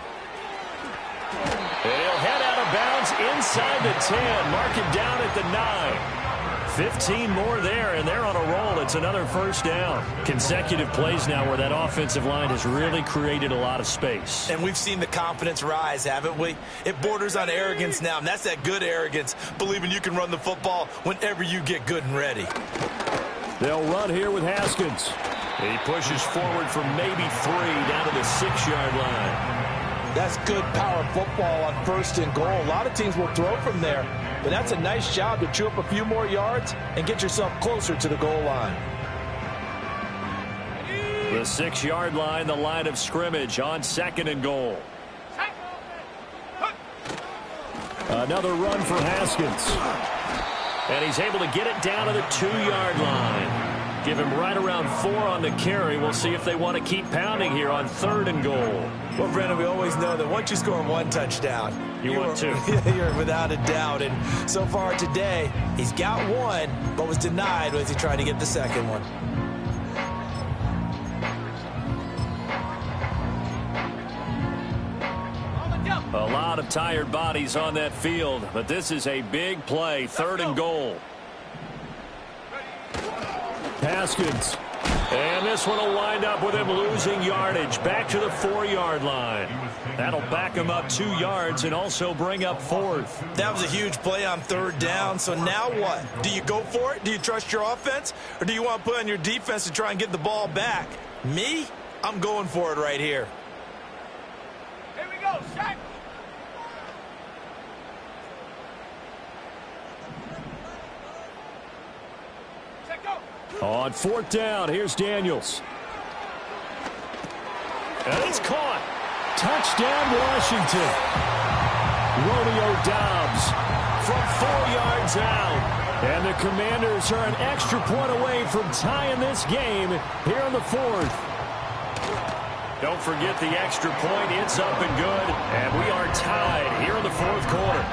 Speaker 1: And he'll head out of bounds inside the 10. Mark it down at the 9. 15 more there, and they're on a roll. It's another first down. Consecutive plays now where that offensive line has really created a lot of space.
Speaker 2: And we've seen the confidence rise, haven't we? It borders on arrogance now, and that's that good arrogance, believing you can run the football whenever you get good and ready.
Speaker 1: They'll run here with Haskins. He pushes forward for maybe 3 down to the 6-yard line.
Speaker 2: That's good power football on 1st and goal. A lot of teams will throw from there, but that's a nice job to chew up a few more yards and get yourself closer to the goal line.
Speaker 1: The 6-yard line, the line of scrimmage on 2nd and goal. Another run for Haskins. And he's able to get it down to the 2-yard line. Give him right around 4 on the carry. We'll see if they want to keep pounding here on 3rd and goal.
Speaker 2: Well, Brandon, we always know that once you score 1 touchdown,
Speaker 1: you want 2.
Speaker 2: You're without a doubt. And so far today, he's got 1, but was denied as he tried to get the 2nd one.
Speaker 1: A lot of tired bodies on that field, but this is a big play. 3rd and goal. Haskins. And this one will wind up with him losing yardage. Back to the 4-yard line. That'll back him up 2 yards and also bring up 4th.
Speaker 2: That was a huge play on 3rd down. So now what? Do you go for it? Do you trust your offense? Or do you want to put on your defense to try and get the ball back? Me? I'm going for it right here.
Speaker 3: Here we go, Shaq.
Speaker 1: On 4th down, here's Daniels. And it's caught. Touchdown, Washington. Romeo Doubs from 4 yards out. And the Commanders are an extra point away from tying this game here in the 4th. Don't forget the extra point. It's up and good. And we are tied here in the 4th quarter.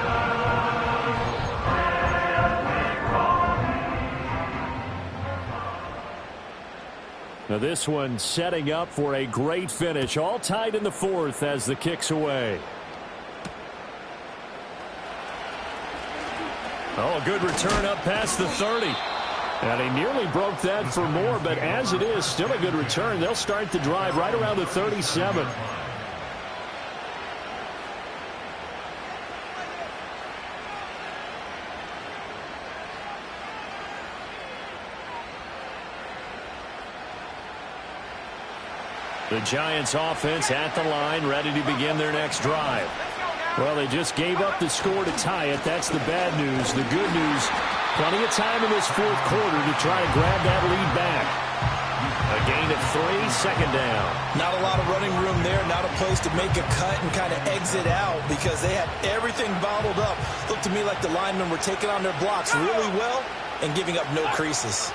Speaker 1: Now this one setting up for a great finish. All tied in the 4th as the kick's away. Oh, a good return up past the 30. And he nearly broke that for more, but as it is, still a good return. They'll start the drive right around the 37. The Giants offense at the line, ready to begin their next drive. Well, they just gave up the score to tie it. That's the bad news. The good news, plenty of time in this 4th quarter to try to grab that lead back. A gain of 3, 2nd down.
Speaker 2: Not a lot of running room there, not a place to make a cut and kind of exit out because they had everything bottled up. Looked to me like the linemen were taking on their blocks really well and giving up no creases.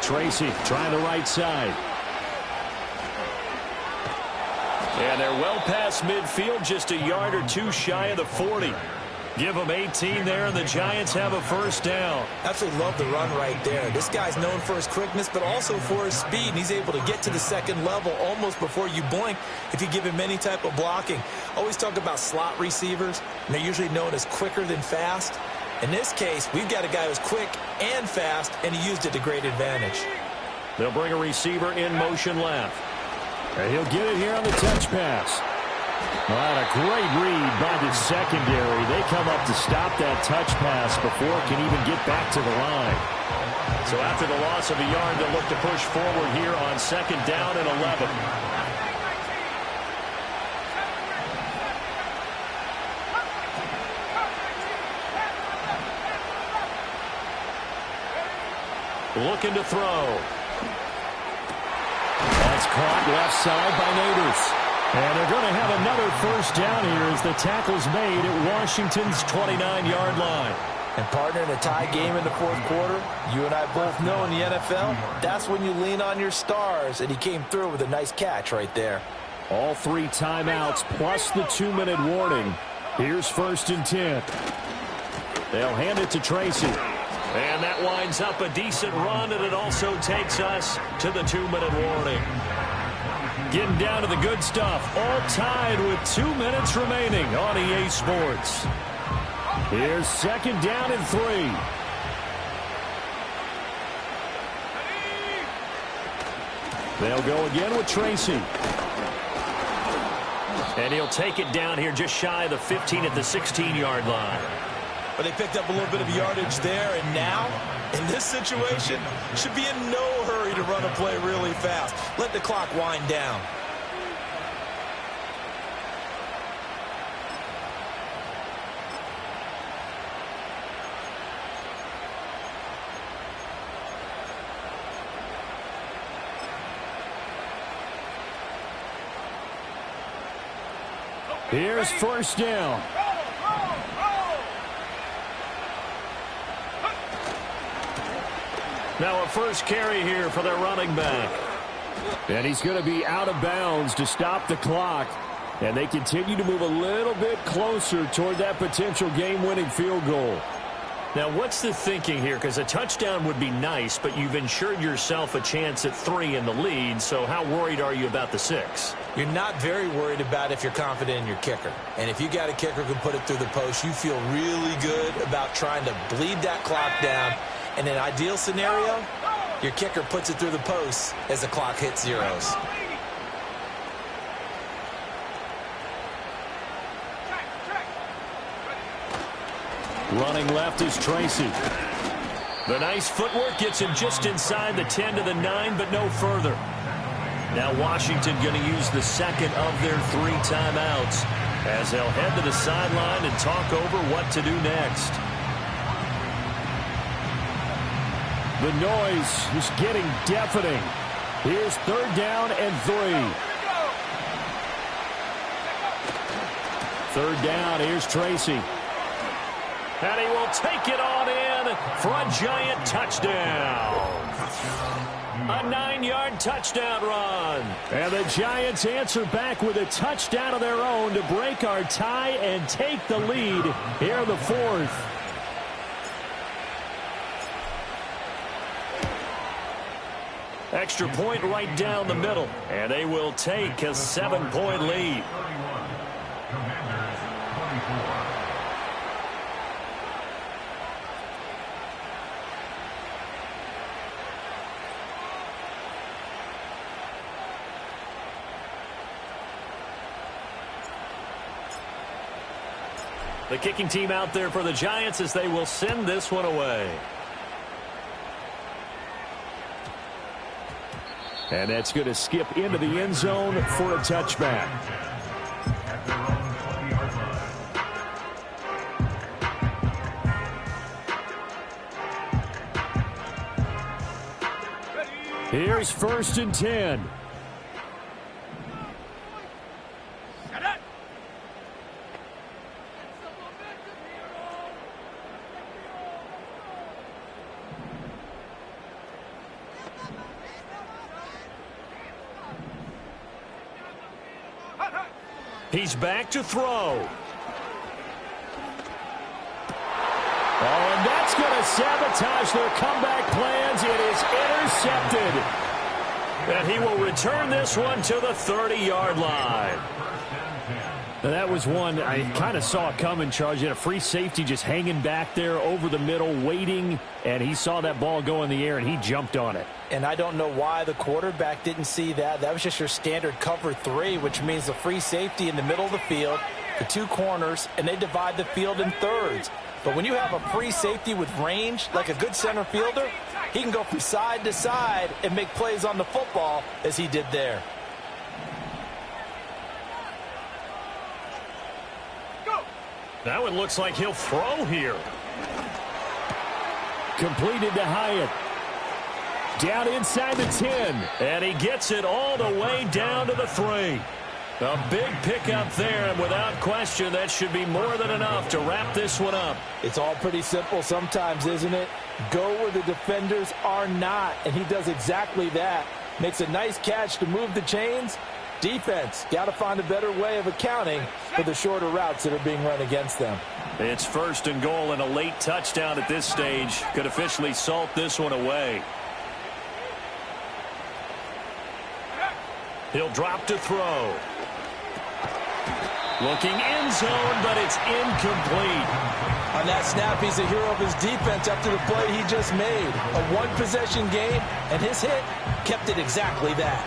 Speaker 1: Tracy trying the right side. And they're well past midfield, just a yard or 2 shy of the 40. Give them 18 there, and the Giants have a first down.
Speaker 2: Absolutely love the run right there. This guy's known for his quickness, but also for his speed. And he's able to get to the 2nd level almost before you blink if you give him any type of blocking. Always talk about slot receivers, and they're usually known as quicker than fast. In this case, we've got a guy who's quick and fast, and he used it to great advantage.
Speaker 1: They'll bring a receiver in motion left. And he'll get it here on the touch pass. Well, a great read by the secondary. They come up to stop that touch pass before it can even get back to the line. So after the loss of a yard, they'll look to push forward here on 2nd down and 11. looking to throw. That's caught left side by Neighbors.
Speaker 4: And they're going to have another first down here as the tackle's made at Washington's 29-yard line.
Speaker 2: And partner, in a tie game in the fourth quarter, you and I both know in the NFL, that's when you lean on your stars, and he came through with a nice catch right there.
Speaker 4: All 3 timeouts plus the 2-minute warning. Here's 1st and 10. They'll hand it to Tracy.
Speaker 1: And that winds up a decent run, and it also takes us to the 2-minute warning. Getting down to the good stuff. All tied with 2 minutes remaining on EA Sports.
Speaker 4: Here's 2nd down and 3. They'll go again with Tracy.
Speaker 1: And he'll take it down here just shy of the 15 at the 16-yard line.
Speaker 2: But they picked up a little bit of yardage there, and now, in this situation, should be in no hurry to run a play really fast. Let the clock wind down.
Speaker 4: Here's 1st down.
Speaker 1: Now a first carry here for their running back.
Speaker 4: And he's going to be out of bounds to stop the clock. And they continue to move a little bit closer toward that potential game-winning field goal.
Speaker 1: Now, what's the thinking here? Because a touchdown would be nice, but you've ensured yourself a chance at 3 in the lead, so how worried are you about the 6?
Speaker 2: You're not very worried about if you're confident in your kicker. And if you got a kicker who can put it through the post, you feel really good about trying to bleed that clock down. In an ideal scenario, your kicker puts it through the post as the clock hits zeros.
Speaker 4: Running left is Tracy.
Speaker 1: The nice footwork gets him just inside the 10 to the 9, but no further. Now Washington going to use the 2nd of their 3 timeouts as they'll head to the sideline and talk over what to do next.
Speaker 4: The noise is getting deafening. Here's 3rd down and 3. 3rd down, here's Tracy.
Speaker 1: And he will take it on in for a giant touchdown. A 9-yard touchdown run.
Speaker 4: And the Giants answer back with a touchdown of their own to break our tie and take the lead here in the 4th.
Speaker 1: Extra point right down the middle. And they will take a 7-point lead. The kicking team out there for the Giants as they will send this one away.
Speaker 4: And that's going to skip into the end zone for a touchback. Here's 1st and 10.
Speaker 1: He's back to throw.
Speaker 4: Oh, and that's going to sabotage their comeback plans. It is intercepted.
Speaker 1: And he will return this one to the 30-yard line.
Speaker 4: Now, that was one I kind of saw coming, Charles. You had a free safety just hanging back there over the middle, waiting, and he saw that ball go in the air, and he jumped on it.
Speaker 2: And I don't know why the quarterback didn't see that. That was just your standard cover 3, which means the free safety in the middle of the field, the 2 corners, and they divide the field in thirds. But when you have a free safety with range, like a good center fielder, he can go from side to side and make plays on the football as he did there.
Speaker 1: Now it looks like he'll throw here.
Speaker 4: Completed to Hyatt.
Speaker 1: Down inside the 10.
Speaker 4: And he gets it all the way down to the 3. A big pickup there, and without question, that should be more than enough to wrap this one up.
Speaker 2: It's all pretty simple sometimes, isn't it? Go where the defenders are not, and he does exactly that. Makes a nice catch to move the chains. Defense, got to find a better way of accounting for the shorter routes that are being run against them.
Speaker 4: It's 1st and goal, and a late touchdown at this stage could officially salt this one away. He'll drop to throw. Looking end zone, but it's incomplete.
Speaker 2: On that snap, he's a hero of his defense after the play he just made. A one-possession game, and his hit kept it exactly that.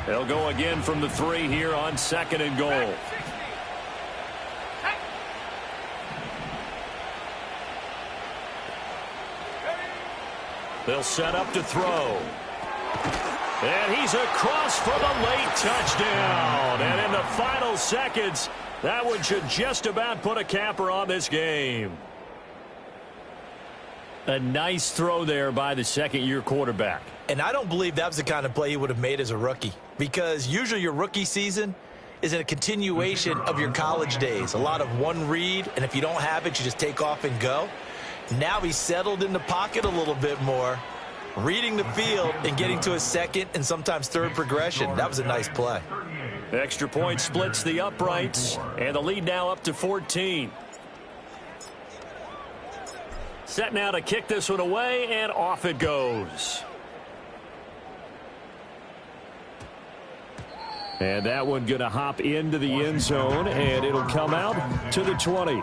Speaker 4: They'll go again from the 3 here on 2nd and goal. They'll set up to throw. And he's across for the late touchdown. And in the final seconds, that one should just about put a capper on this game.
Speaker 1: A nice throw there by the second-year quarterback.
Speaker 2: And I don't believe that was the kind of play he would have made as a rookie, because usually your rookie season is in a continuation of your college days. A lot of one read, and if you don't have it, you just take off and go. Now he's settled in the pocket a little bit more, reading the field and getting to a second and sometimes third progression. That was a nice play.
Speaker 4: Extra point splits the uprights, and the lead now up to 14. Set now to kick this one away, and off it goes.
Speaker 1: And that one going to hop into the end zone, and it'll come out to the 20.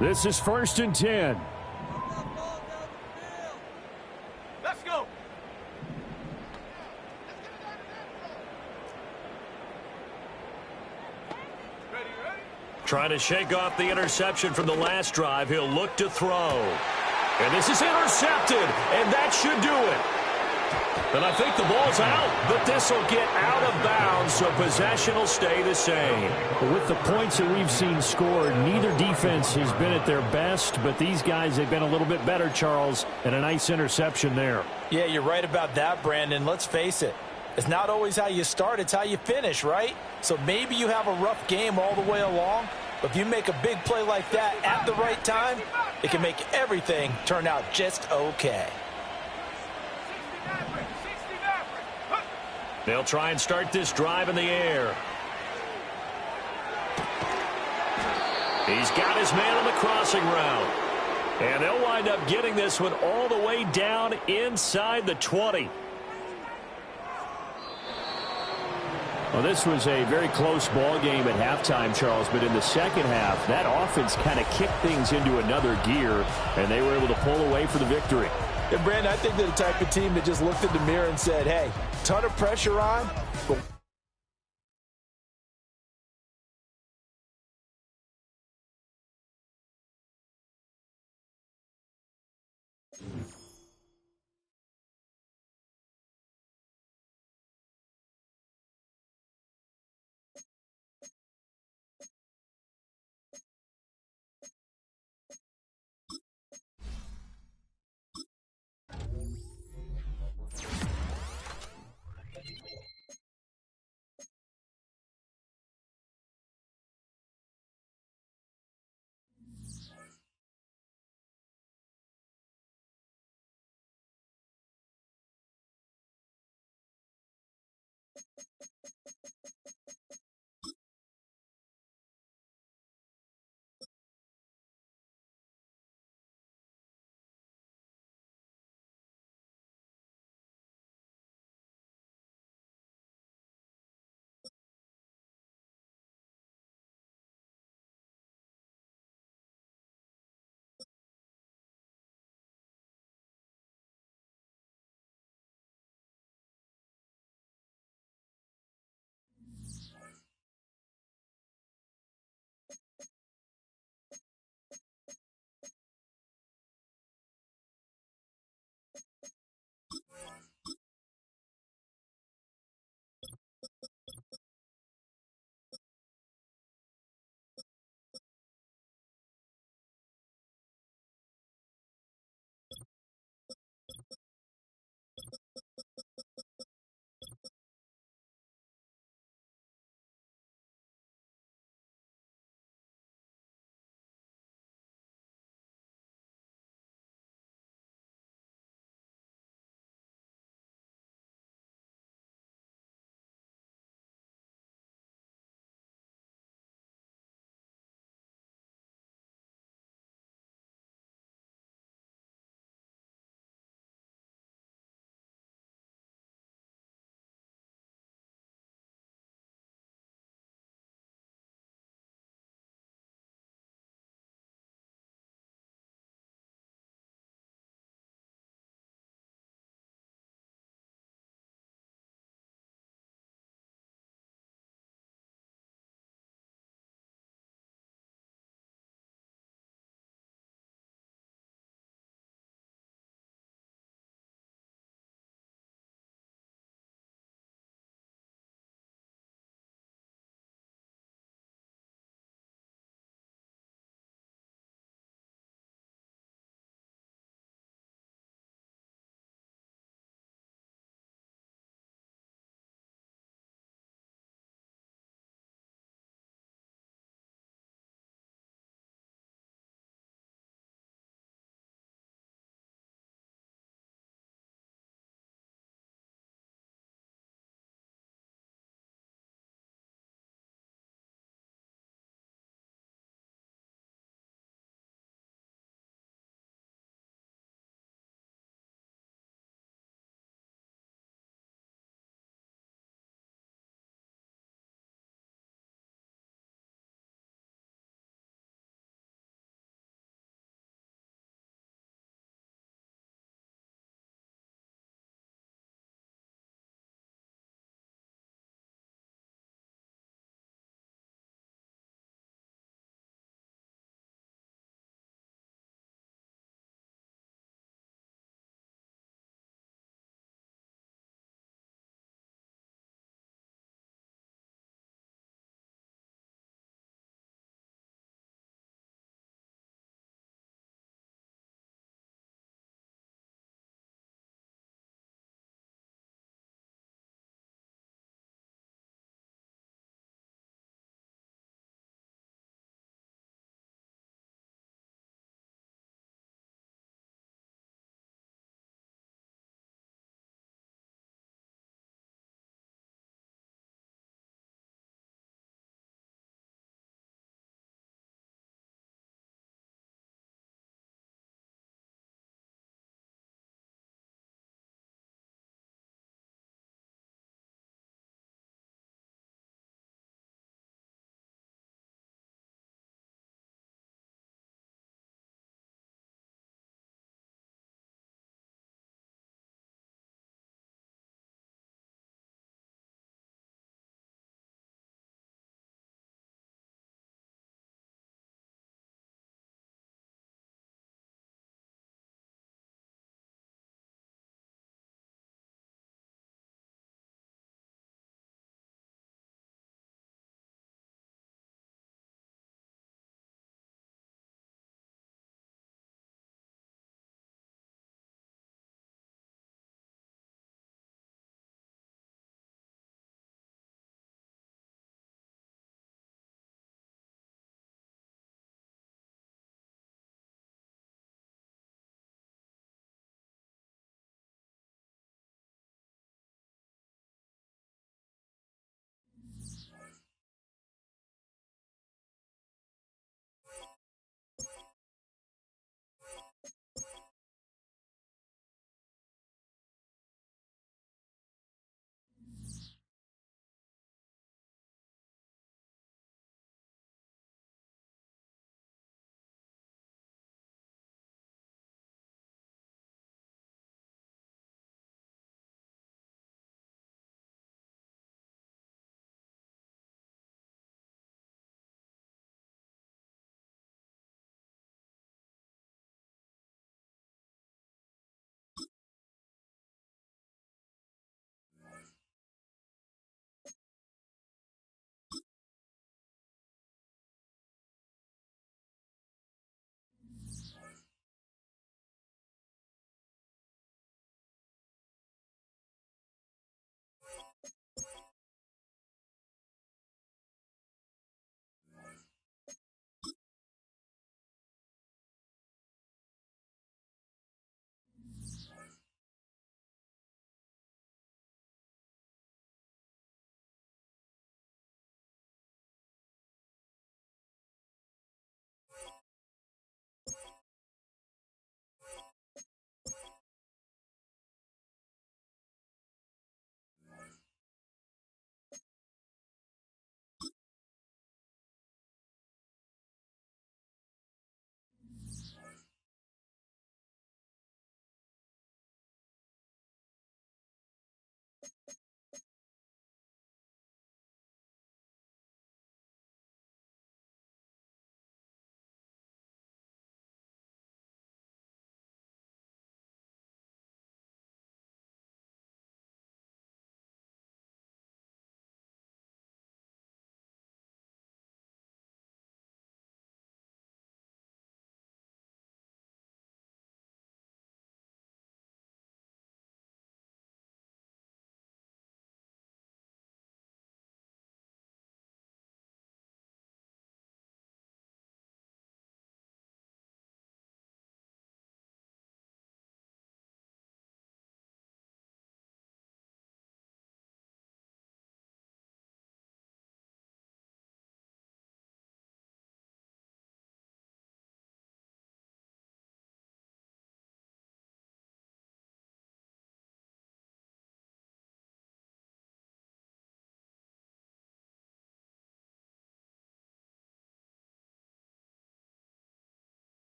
Speaker 1: This is 1st and 10.
Speaker 3: Let's go. Ready?
Speaker 4: Trying to shake off the interception from the last drive. He'll look to throw. And this is intercepted, and that should do it. And I think the ball's out, but this will get out of bounds, so possession will stay the same.
Speaker 1: With the points that we've seen scored, neither defense has been at their best, but these guys have been a little bit better, Charles, and a nice interception there.
Speaker 2: Yeah, you're right about that, Brandon. Let's face it. It's not always how you start, it's how you finish, right? So maybe you have a rough game all the way along, but if you make a big play like that at the right time, it can make everything turn out just okay.
Speaker 4: They'll try and start this drive in the air. He's got his man on the crossing route. And they'll wind up getting this one all the way down inside the 20.
Speaker 1: Well, this was a very close ball game at halftime, Charles, but in the second half, that offense kind of kicked things into another gear, and they were able to pull away for the victory.
Speaker 2: And, Brandon, I think they're the type of team that just looked in the mirror and said, hey, ton of pressure on, but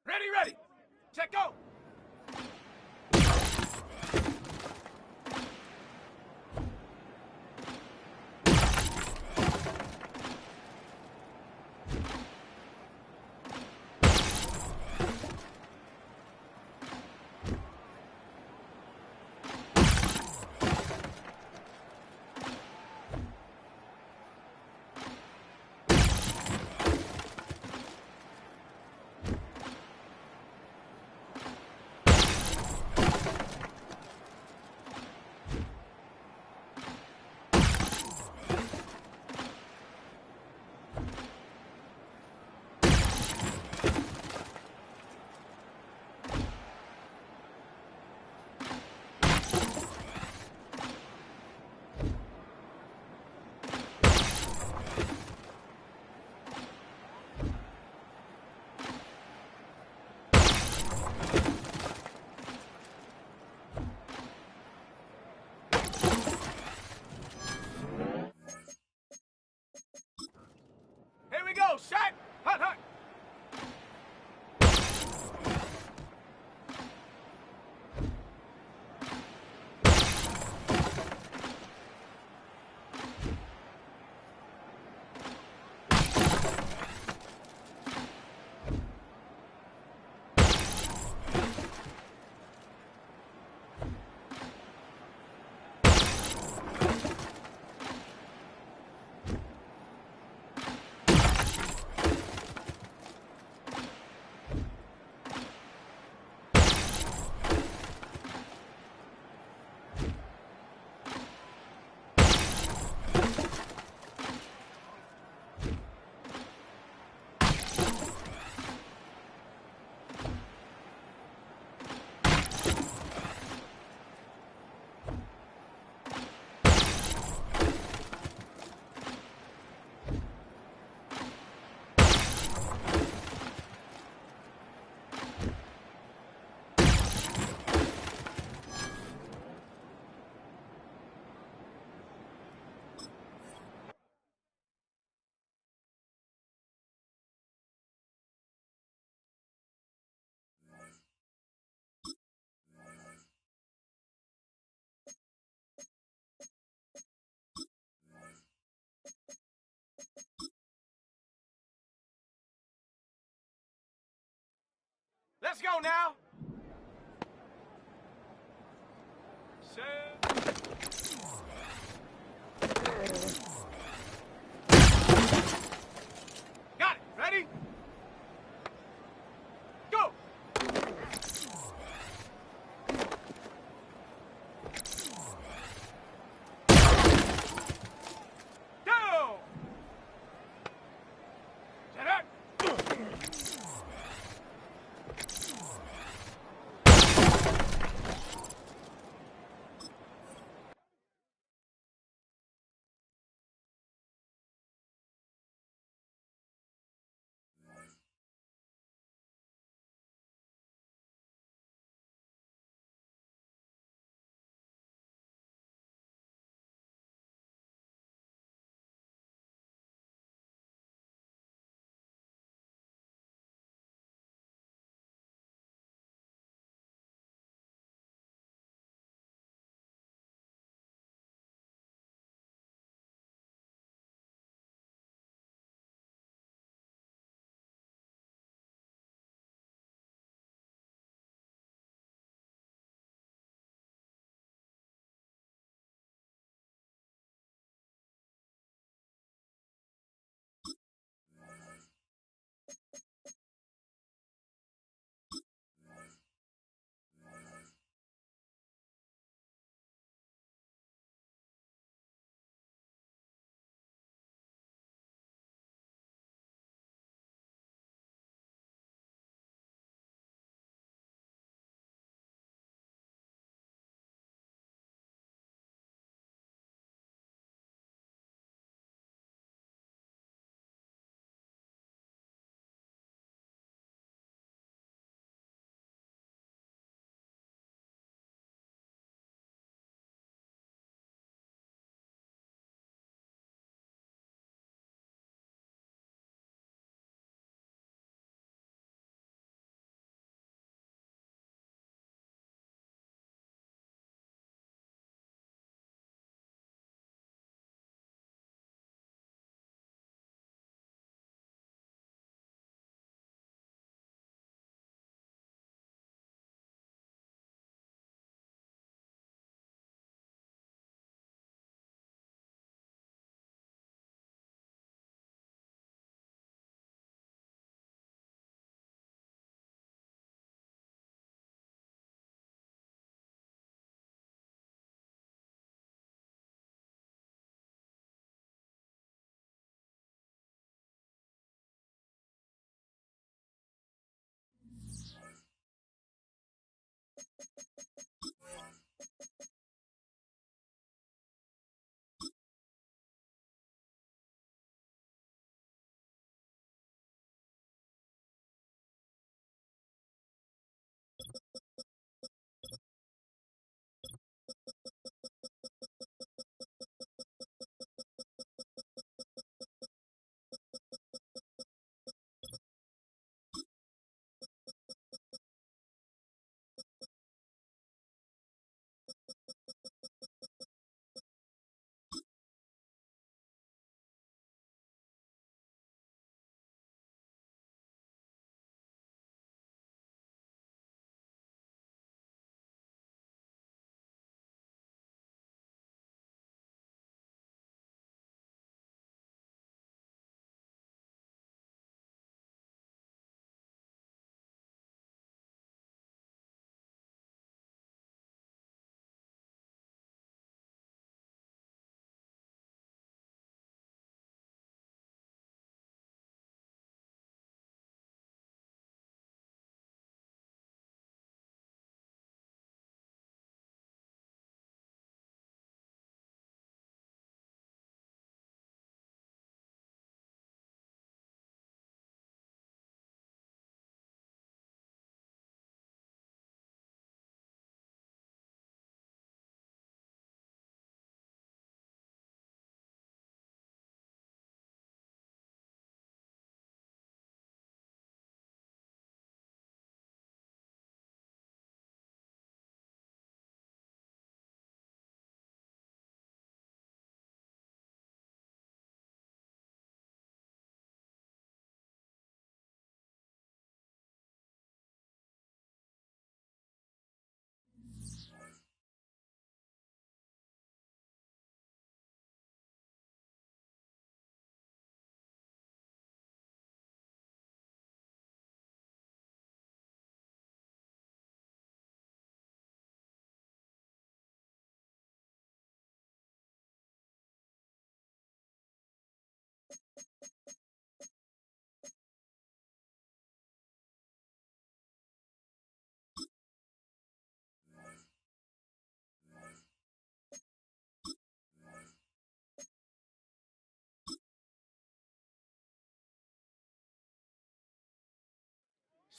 Speaker 3: Ready, ready. Check, go. Here we go. Shot. Hut, hut. Let's go now. Set. Got it. Ready? Go. Go. Set up.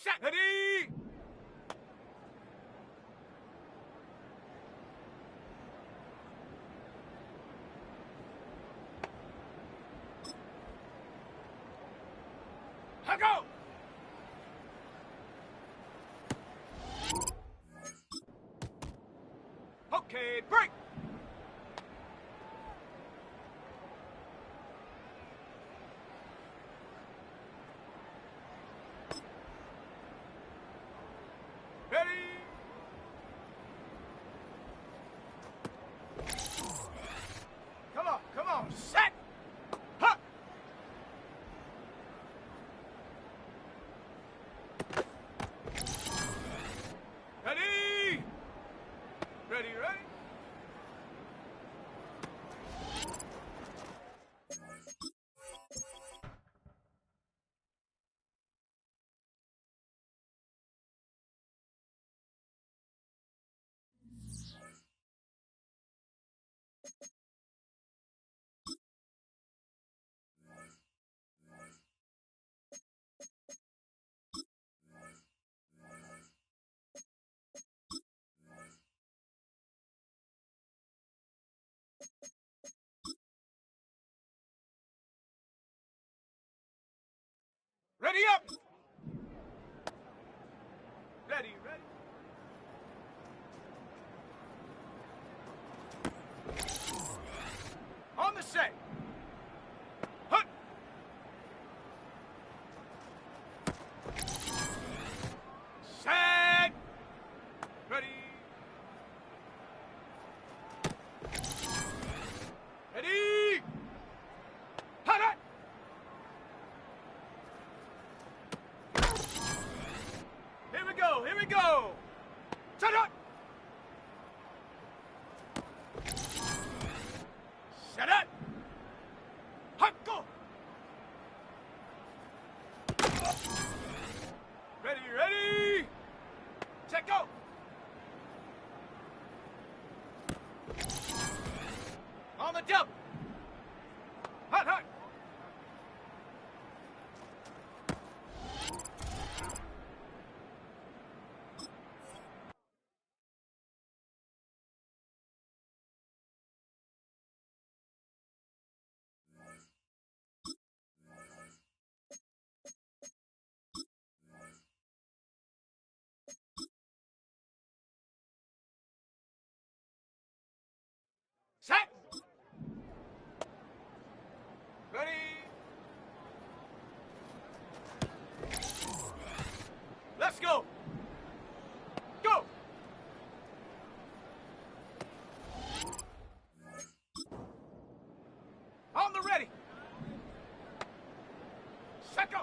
Speaker 3: Set. Ready. Go. Okay, break. Ready. Come on, set. Huh. Ready. Ready. Ready up. Ready. On the set. Hut. Set. Ready. Ready. Hut. Here we go. Set up. Set up. Hut, go. Ready. Set, go. On the jump. Hut. Set. Ready. Let's go. Go. On the ready. Set, go.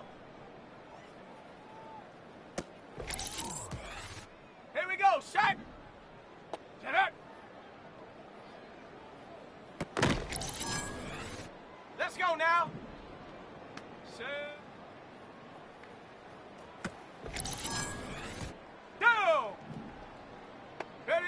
Speaker 3: Here we go. Set. Set up. Let's go now. Set. Go. Ready.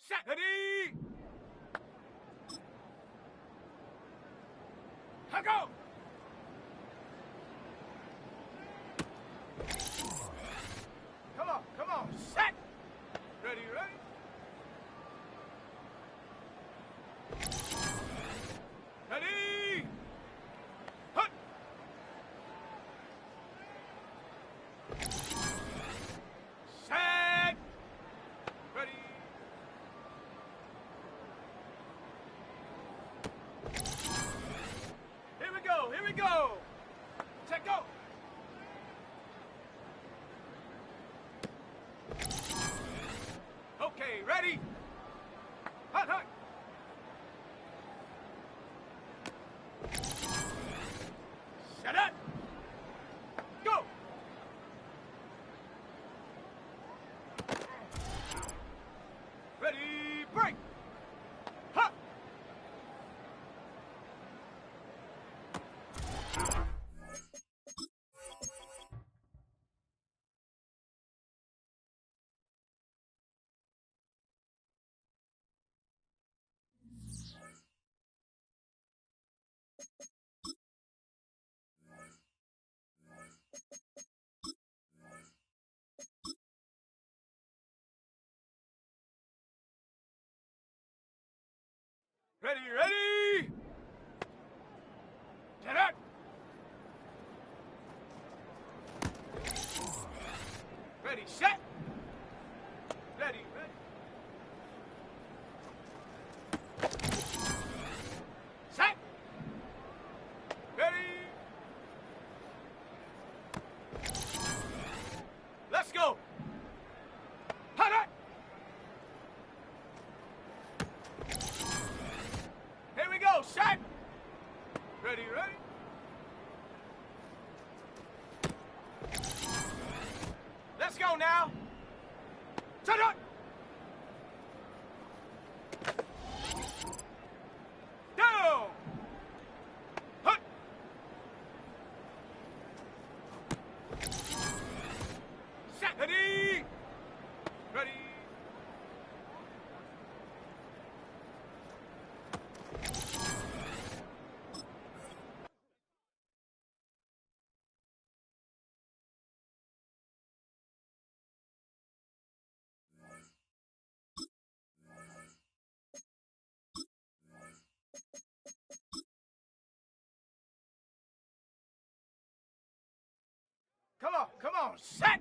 Speaker 3: Set. Ready. Go. Come on. Set. Ready. Ready. Hut. Set. Ready. Here we go. Ready, ready! Get up! Ready, set! Ready, ready! Set! Ready! Let's go! Hot, hot! Here we go, set! Ready, ready? Let's go now! Set up! Down! Hut! Set! Ready! Ready! Come on, set!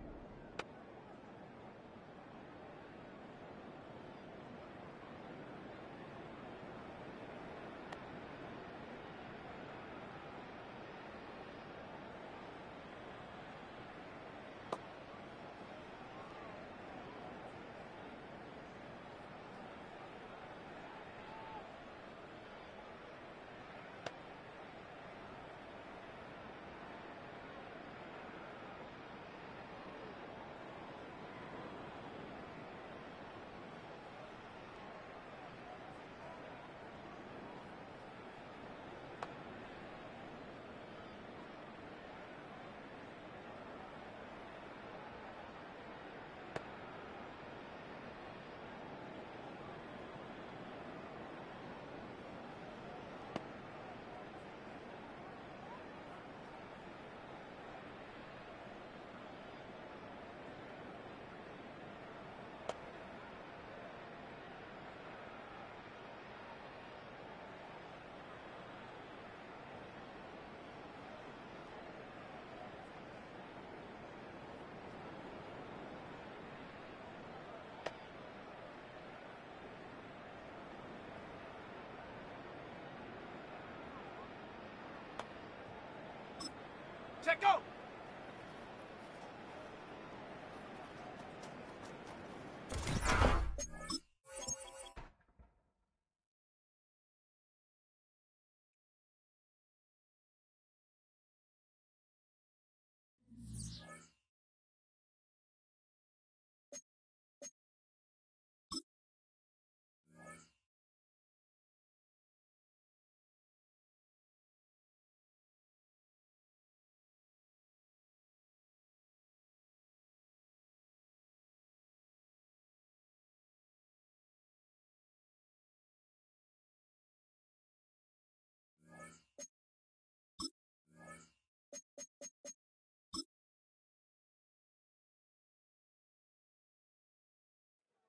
Speaker 3: Set, go!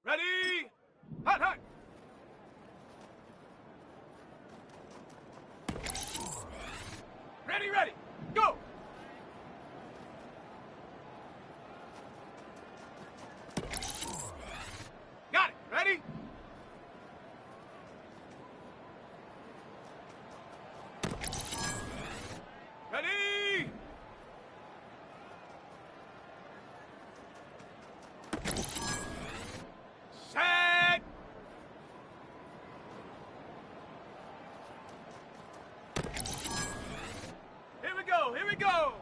Speaker 3: Ready? Hot, hot! Ready, ready! Go! Got it! Ready? Ready? Set! Here we go, here we go!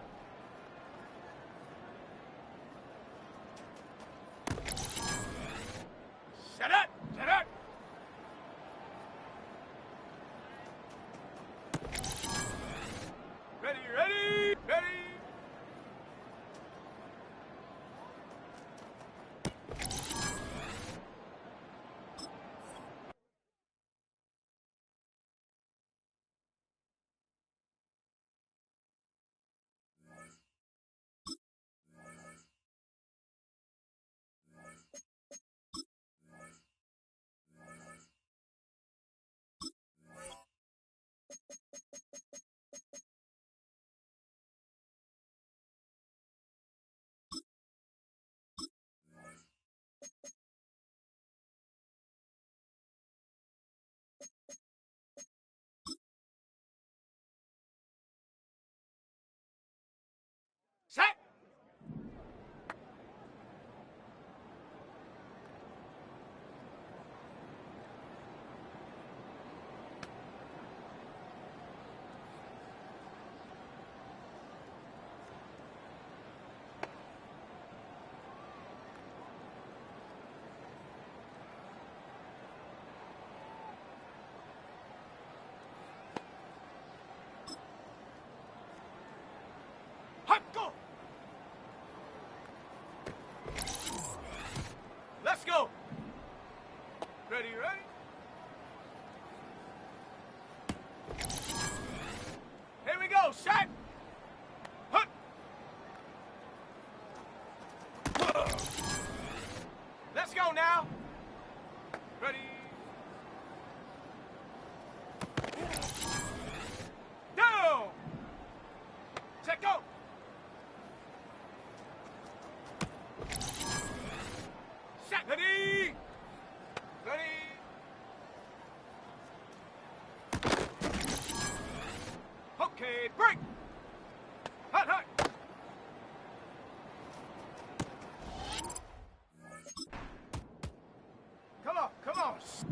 Speaker 3: Set up, set up! Ready, ready, ready. Set. Hop, go. Let's go. Ready, ready. Here we go. Set. Hut. Let's go now. Ready. Down. Set, go. Set. Ready. Ready. Okay, break. Hut, hut. Come on, come on. Set.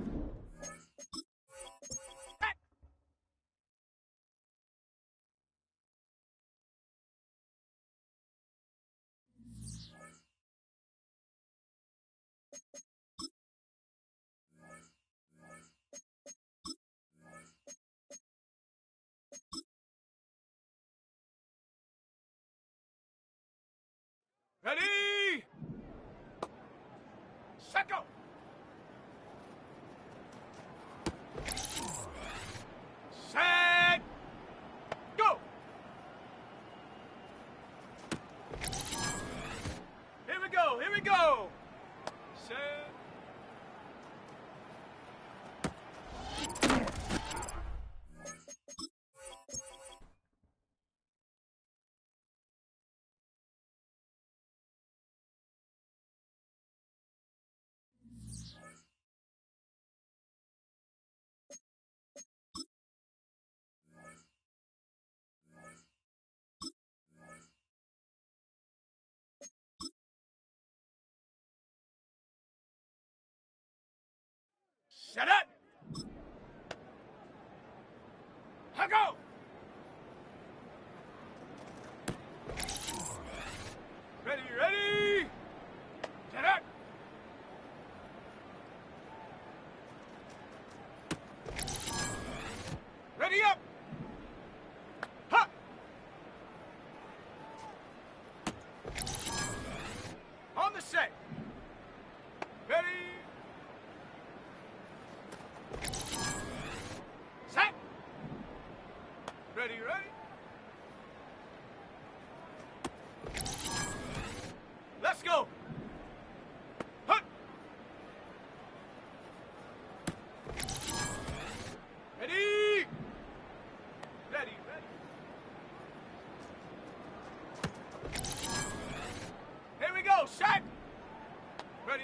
Speaker 3: Ready? Set, go. Set. Go. Here we go, here we go. Set. Set it! Let go! Ready, ready! Set it! Ready up! Ha! On the set! Ready! Set! Ready, ready? Let's go! Hut! Ready! Ready, ready. Here we go, set! Ready?